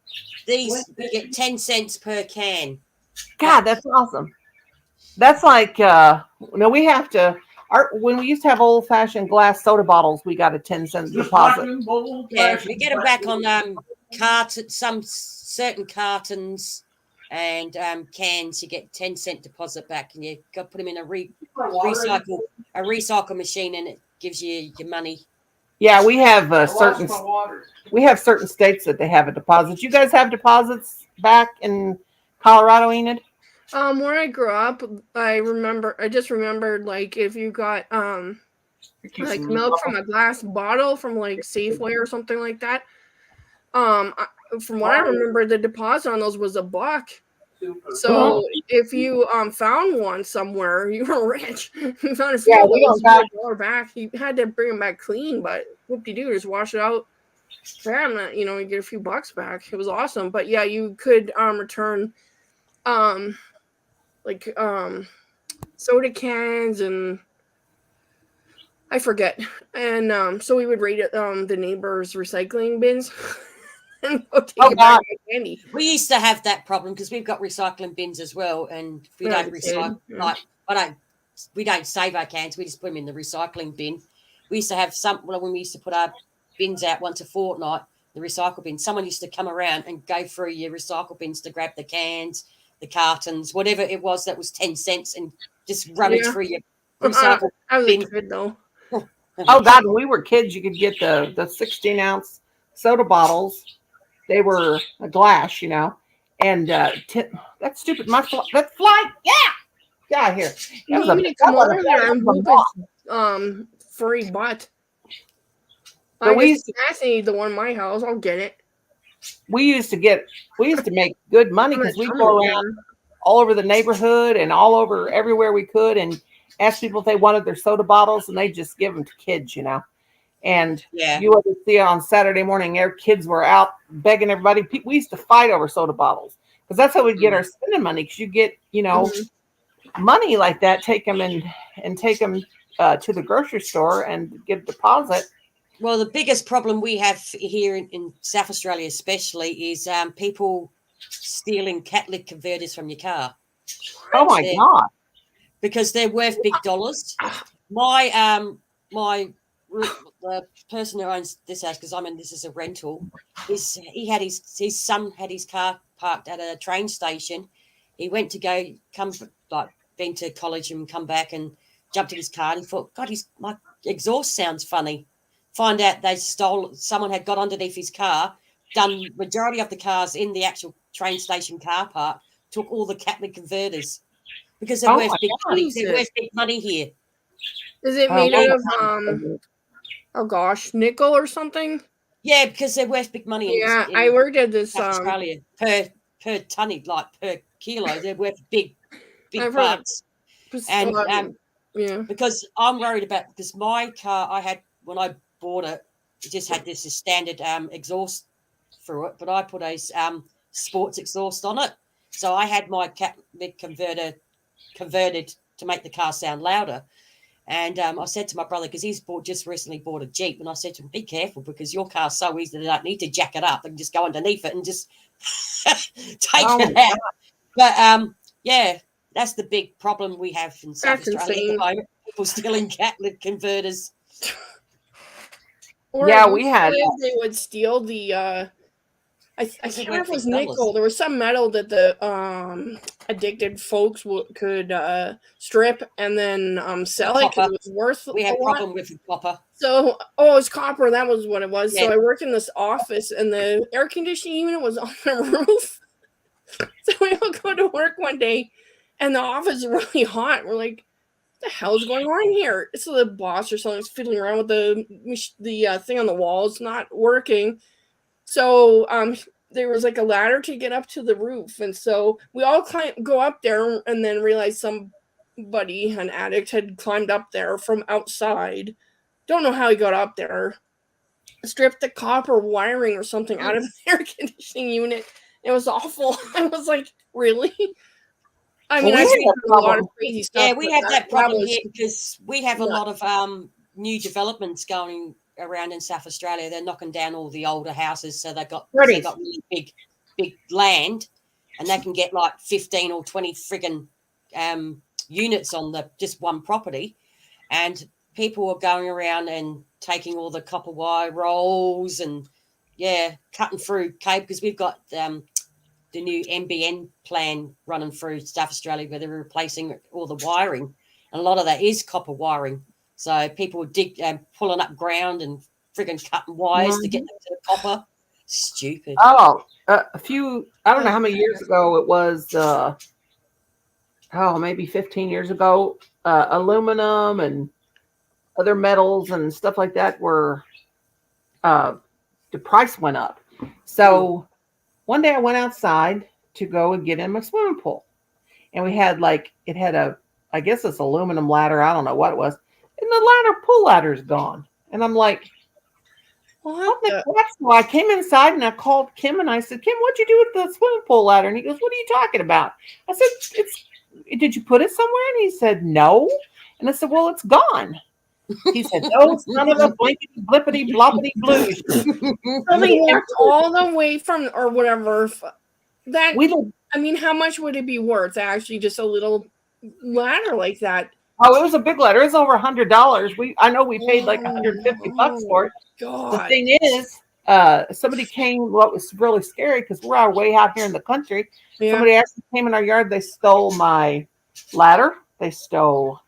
C: These, you get 10 cents per can.
A: God, that's awesome. That's like, we have to, when we used to have old-fashioned glass soda bottles, we got a 10-cent deposit.
C: Yeah, we get them back on some certain cartons and cans. You get 10-cent deposit back, and you got to put them in a recycle machine, and it gives you your money.
A: Yeah, we have certain states that they have a deposit. You guys have deposits back in Colorado, Enid?
D: Where I grew up, I just remembered, like, if you got like milk from a glass bottle from like Safeway or something like that. From what I remember, the deposit on those was $1. So if you found one somewhere, you were rich. You found a few $1 back. You had to bring them back clean, but whoop-de-doo, just wash it out. Bam, you get a few bucks back. It was awesome. But yeah, you could return soda cans and I forget. And so we would rate it the neighbors' recycling bins. And go take it back to candy.
C: We used to have that problem because we've got recycling bins as well, and we don't recycle. We don't save our cans. We just put them in the recycling bin. We used to have when we used to put our bins out once a fortnight, the recycle bin. Someone used to come around and go through your recycle bins to grab the cans, the cartons, whatever it was that was 10 cents, and just rummage through your recycle bin.
D: Good though.
A: Oh God, when we were kids, you could get the 16-ounce soda bottles. They were a glass, and that's stupid. That's fly. Yeah, out here.
D: You need to come over there and move furry butt. I just need the one in my house. I'll get it.
A: We used to make good money because we go around. all over the neighborhood and all over everywhere we could, and asked people if they wanted their soda bottles, and they just give them to kids, And you would see it on Saturday morning. Their kids were out begging everybody. We used to fight over soda bottles because that's how we'd get our spending money. Because you get, money like that, take them and take them to the grocery store and get a deposit.
C: Well, the biggest problem we have here in South Australia, especially, is people stealing catalytic converters from your car.
A: Oh my God!
C: Because they're worth big dollars. The person who owns this house, because this is a rental, his son had his car parked at a train station. He went to been to college and come back and jumped in his car, and he thought, God, my exhaust sounds funny. Find out someone had got underneath his car, done majority of the cars in the actual train station car park, took all the catalytic converters because they're worth big money. They're worth big money here.
D: Is it made out of nickel or something?
C: Yeah, because they're worth big money.
D: Yeah, I worked at this
C: Australia per tonnage, like per kilo. They're worth big bucks. And because I'm worried because my car I had when I bought it, it just had this standard exhaust through it, but I put a sports exhaust on it, so I had my catalytic converter converted to make the car sound louder. And I said to my brother, because he's just recently bought a Jeep, and I said to him, be careful because your car's so easy they don't need to jack it up. They can just go underneath it and just take it out. But that's the big problem we have in South Australia at the moment. People stealing catalytic converters.
D: Or we had. They would steal the. I can't remember if it was nickel. There was some metal that the addicted folks could strip and then sell it because it was worth.
C: We had a problem with copper.
D: So, it's copper. That was what it was. Yeah. So I worked in this office, and the air conditioning unit was on the roof. So we all go to work one day, and the office is really hot. We're like, what the hell is going on here? So the boss or something's fiddling around with the thing on the wall. It's not working. So there was like a ladder to get up to the roof. And so we all go up there and then realize somebody, an addict, had climbed up there from outside. Don't know how he got up there. Stripped the copper wiring or something out of the air conditioning unit. It was awful. I was like, really? I mean, I've seen a lot of crazy stuff.
C: Yeah, we have that problem here because we have a lot of new developments going around in South Australia. They're knocking down all the older houses, so they got really big land, and they can get like 15 or 20 friggin' units on just one property, and people are going around and taking all the copper wire rolls and cutting through cable because we've got the new NBN plan running through South Australia where they're replacing all the wiring, and a lot of that is copper wiring. So people pulling up ground and friggin' cutting wires to get them to the copper. Stupid.
A: Oh, I don't know how many years ago it was. Maybe 15 years ago. Aluminum and other metals and stuff like that were the price went up. So one day I went outside to go and get in my swimming pool, and we had I guess it's aluminum ladder. I don't know what it was. And the pool ladder's gone. And I'm like, what the crap? So I came inside and I called Kim and I said, Kim, what'd you do with the swimming pool ladder? And he goes, what are you talking about? I said, did you put it somewhere? And he said, no. And I said, well, it's gone. He said, no, it's none of the blankety blippity bloppity blues.
D: So they walked all the way from or whatever. How much would it be worth? Actually, just a little ladder like that.
A: Oh, it was a big ladder. It was over $100. I know we paid like $150 for it.
D: God.
A: The thing is, somebody came. What was really scary because we're way out here in the country. Yeah. Somebody actually came in our yard. They stole my ladder. They stole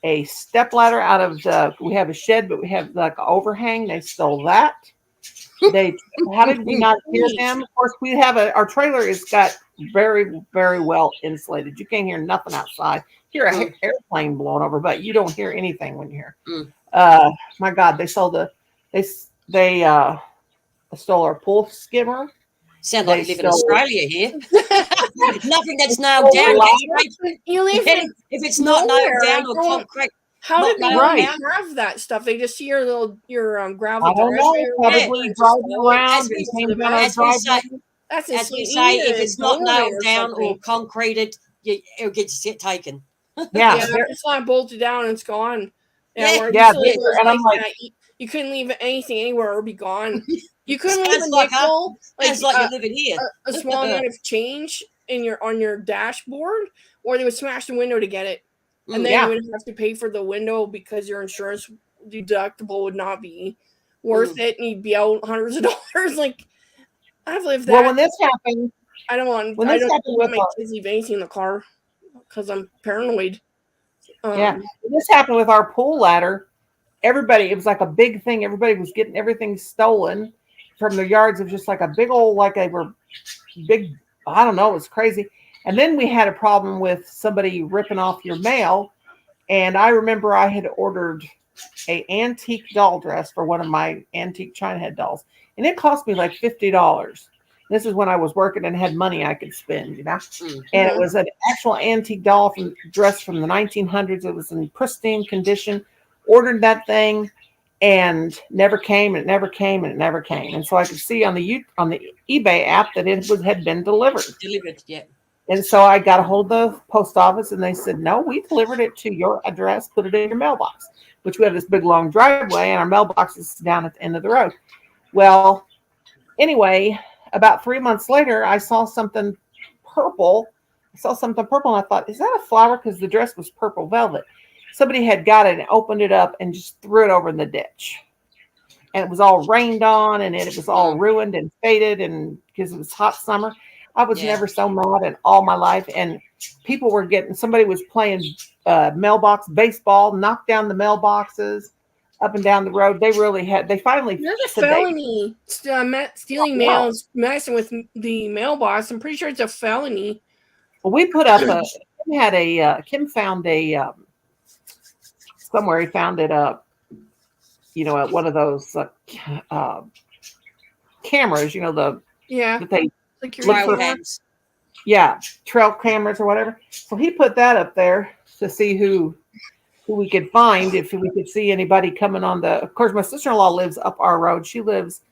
A: a step ladder out of we have a shed, but we have like an overhang. They stole that. How did we not hear them? Of course, we have our trailer is got very, very well insulated. You can't hear nothing outside. You hear an airplane blowing over, but you don't hear anything when you hear. My God, they stole they stole our pool skimmer.
C: Sound like
A: They
C: you live in
A: stole-
C: Australia here. Nothing that's nailed down.
D: You live
C: If it's not
D: nowhere,
C: nailed
D: I
C: down or
D: don't-
C: concrete,
D: How did they
C: Right.
D: have that stuff? They just see your gravel
A: I don't know.
D: driveway or
A: Probably
D: whatever and just
A: driving
D: haul it
A: around
C: as we-
A: and came down our
C: as we say-
A: driveway.
D: That's
C: as we
D: insane.
C: say,
D: You
C: if
D: need
C: it's
D: a
C: not
D: doorway
C: nailed
D: or
C: down
D: something.
C: or concreted, it'll get taken.
A: Yeah,
D: Yeah,
A: they're-
D: if it's not bolted down, it's gone.
C: Yeah,
D: where
A: yeah,
D: you live
A: they're-
D: was
A: and I'm
D: like
A: like-
D: that. You couldn't leave anything anywhere or be gone. You couldn't leave
C: Sounds
D: a
C: like
D: nickel,
C: It's like you're living here.
D: a small amount of change on your dashboard, or they would smash the window to get it, and then
A: Yeah.
D: you would have to pay for the window because your insurance deductible would not be worth it, and you'd be out hundreds of dollars. Like I've lived that.
A: Well, when this happened,
D: I don't want.
A: when
D: I
A: this
D: don't
A: happened
D: want
A: with
D: my kids leave anything in the car because I'm paranoid.
A: yeah, when this happened with our pool ladder, everybody, it was like a big thing. Everybody was getting everything stolen from their yards. It was just like a big old, like they were big, I don't know, it was crazy. And then we had a problem with somebody ripping off your mail. And I remember I had ordered a antique doll dress for one of my antique China head dolls. And it cost me like $50. This is when I was working and had money I could spend, you know. And it was an actual antique doll dress from the 1900s. It was in pristine condition. Ordered that thing and never came. And it never came. And it never came. And so I could see on the eBay app that it had been delivered.
C: Yeah.
A: And so I got a hold of the post office, and they said, "No, we delivered it to your address. Put it in your mailbox." Which we have this big long driveway, and our mailbox is down at the end of the road. Well, anyway, about 3 months later, I saw something purple. And I thought, "Is that a flower?" Because the dress was purple velvet. Somebody had got it and opened it up and just threw it over in the ditch. And it was all rained on, and it was all ruined and faded, and because it was hot summer. I was never so mad in all my life. And people were somebody was playing mailbox baseball, knocked down the mailboxes up and down the road. They finally.
D: There's a felony. Stealing mails, messing with the mailbox. I'm pretty sure it's a felony.
A: Well, we put up Kim found somewhere he found it at one of those cameras, that they
D: like your
A: look for, trail cameras or whatever. So he put that up there to see who we could find, if we could see anybody coming on of course, my sister-in-law lives up our road. She lives,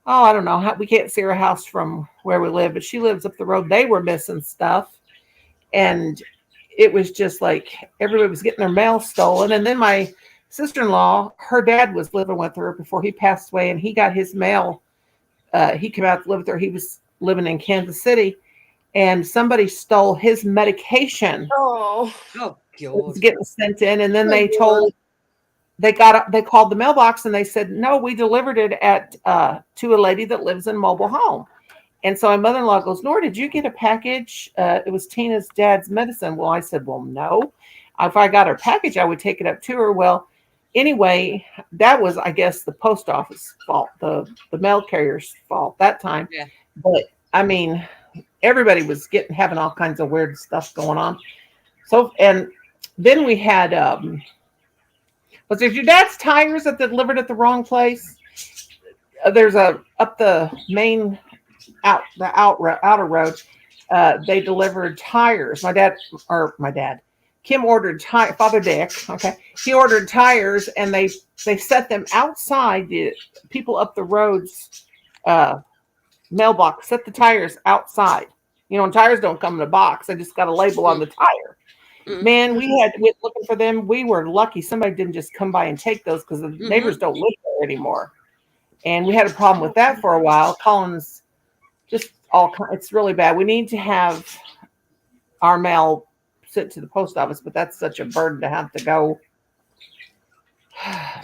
A: I don't know, we can't see her house from where we live, but she lives up the road. They were missing stuff. And it was just like everybody was getting their mail stolen. And then my sister-in-law, her dad was living with her before he passed away, and he got his mail. He came out to live with her. He was living in Kansas City, and somebody stole his medication.
D: Oh,
C: God.
A: It was getting sent in, and then they called the mailbox, and they said, "No, we delivered it to a lady that lives in mobile home." And so my mother-in-law goes, "Nora, did you get a package? It was Tina's dad's medicine." Well, I said, "Well, no. If I got her package, I would take it up to her." Well, anyway, that was, I guess, the post office fault, the mail carrier's fault that time.
C: Yeah.
A: But I mean, everybody was having all kinds of weird stuff going on. So, and then we had, was it your dad's tires that delivered at the wrong place? There's up the main outer road. They delivered tires. My dad, Kim ordered Father Dick. Okay. He ordered tires, and they set them outside the people up the road's, mailbox. Set the tires outside. And tires don't come in a box. They just got a label on the tire. Man, we went looking for them. We were lucky somebody didn't just come by and take those, because the neighbors don't live there anymore. And we had a problem with that for a while. Collins, just it's really bad. We need to have our mail sent to the post office, but that's such a burden to have to go.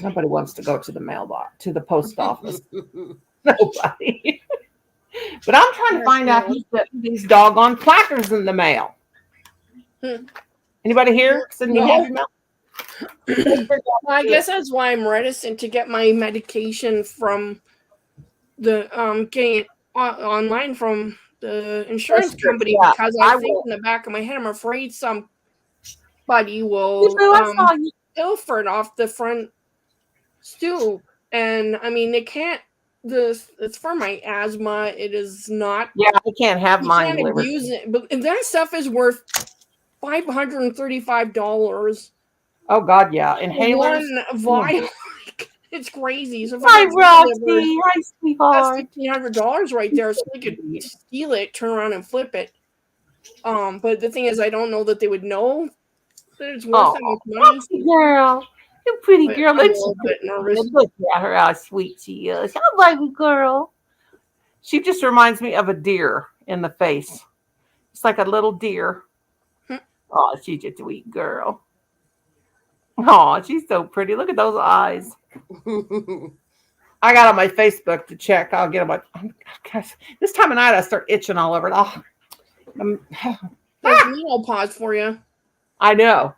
A: Nobody wants to go to the mailbox, to the post office. Nobody. But I'm trying to find out who's putting these doggone placards in the mail. Anybody here? Send me happy mail?
D: Well, I guess that's why I'm reticent to get my medication from the getting it online from the insurance company, because I think in the back of my head, I'm afraid somebody will pilfer it off the front stoop. And I mean, they can't it's for my asthma. It is not.
A: Yeah, I can't have
D: You
A: mine
D: can't
A: delivered.
D: abuse it, but that stuff is worth $535.
A: Oh God, yeah. Inhalers.
D: One vial. It's crazy. So if I
A: Hi,
D: had it
A: Roxy.
D: delivered,
A: Hi,
D: that's
A: sweetheart.
D: $1,500 right there. So they could steal it, turn around and flip it. But the thing is, I don't know that they would know that it's worth that much money.
A: Roxy girl. You pretty
D: But
A: girl.
D: I'm a little bit nervous.
A: Look at her, how sweet she is. Oh, baby girl. She just reminds me of a deer in the face. It's like a little deer. Oh, she's a sweet girl. Oh, she's so pretty. Look at those eyes. I got on my Facebook to check. I'll get on my. Gosh, this time of night, I start itching all over it.
D: That's menopause for you.
A: I know.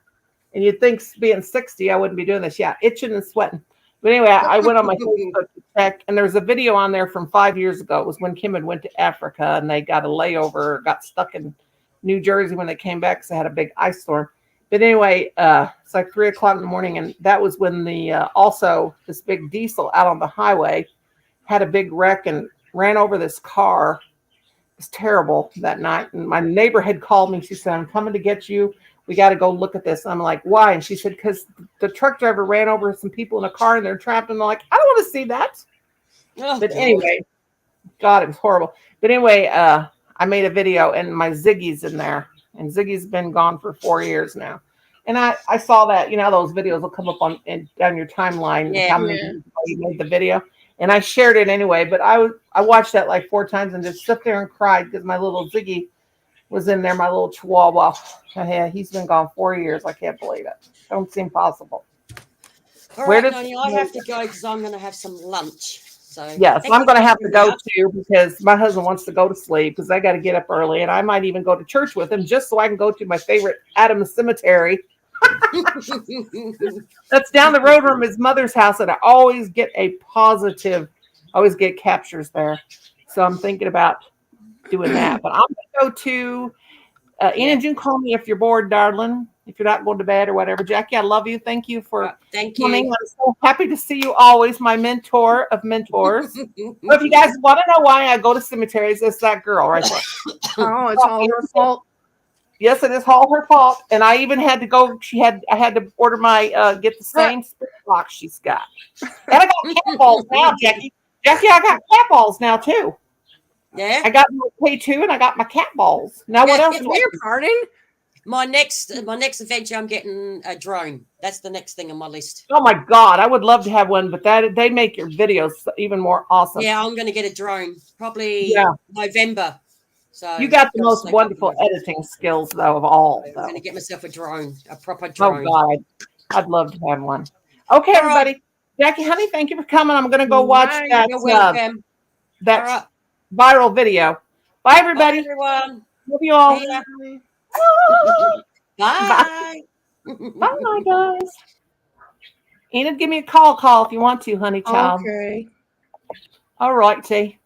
A: And you'd think being 60, I wouldn't be doing this. Yeah, itching and sweating. But anyway, I went on my Facebook to check, and there's a video on there from 5 years ago. It was when Kim had went to Africa, and they got a layover, got stuck in New Jersey when they came back because they had a big ice storm. But anyway, it's like 3 o'clock in the morning, and that was when the also this big diesel out on the highway had a big wreck and ran over this car. It was terrible that night. And my neighbor had called me. She said, "I'm coming to get you. We got to go look at this." And I'm like, "Why?" And she said, "Because the truck driver ran over some people in a car and they're trapped." And I'm like, "I don't want to see that."
C: Oh,
A: But anyway, God, it was horrible. But anyway, I made a video and my Ziggy's in there. And Ziggy's been gone for 4 years now. And I saw that, those videos will come up on your timeline.
C: Yeah.
A: How many people you made the video. And I shared it anyway. But I watched that like 4 times and just sit there and cried because my little Ziggy was in there, my little Chihuahua. He's been gone 4 years. I can't believe it. Don't seem possible.
C: All right, Noni, I have to go because I'm going to have some lunch. So
A: yes,
C: thank
A: I'm
C: you
A: going to
C: for
A: have to
C: bringing
A: go
C: me up.
A: too because my husband wants to go to sleep because I got to get up early, and I might even go to church with him just so I can go to my favorite Adams Cemetery. That's down the road from his mother's house, and I always get captures there. So I'm thinking about doing that. But I'm going to go to Ian and June. Call me if you're bored, darling. If you're not going to bed or whatever. Jackie, I love you. Thank you for coming. I'm so happy to see you always, my mentor of mentors. Well, if you guys want to know why I go to cemeteries, it's that girl right there.
D: Oh, it's all her fault.
A: Yes, it is all her fault. And I even had to go. I had to order my get the same spirit box she's got. And I got cat balls now, Jackie. Jackie, I got cat balls now too.
C: Yeah.
A: I got my K2 and I got my cat balls. Now what else?
D: Your pardon?
C: My next adventure, I'm getting a drone. That's the next thing on my list.
A: Oh my God, I would love to have one, but they make your videos even more awesome.
C: Yeah, I'm going to get a drone probably November. So
A: you got the most wonderful editing skills though of all.
C: I'm going to get myself a drone, a proper drone.
A: Oh God, I'd love to have one. Okay, everybody. Right. Jackie, honey, thank you for coming. I'm going to go watch that viral video. Bye, everybody.
C: Bye, everyone.
A: Love you all.
C: Bye.
A: Bye, guys. Enid, give me a call if you want to, honey child.
D: Okay.
A: All right, T.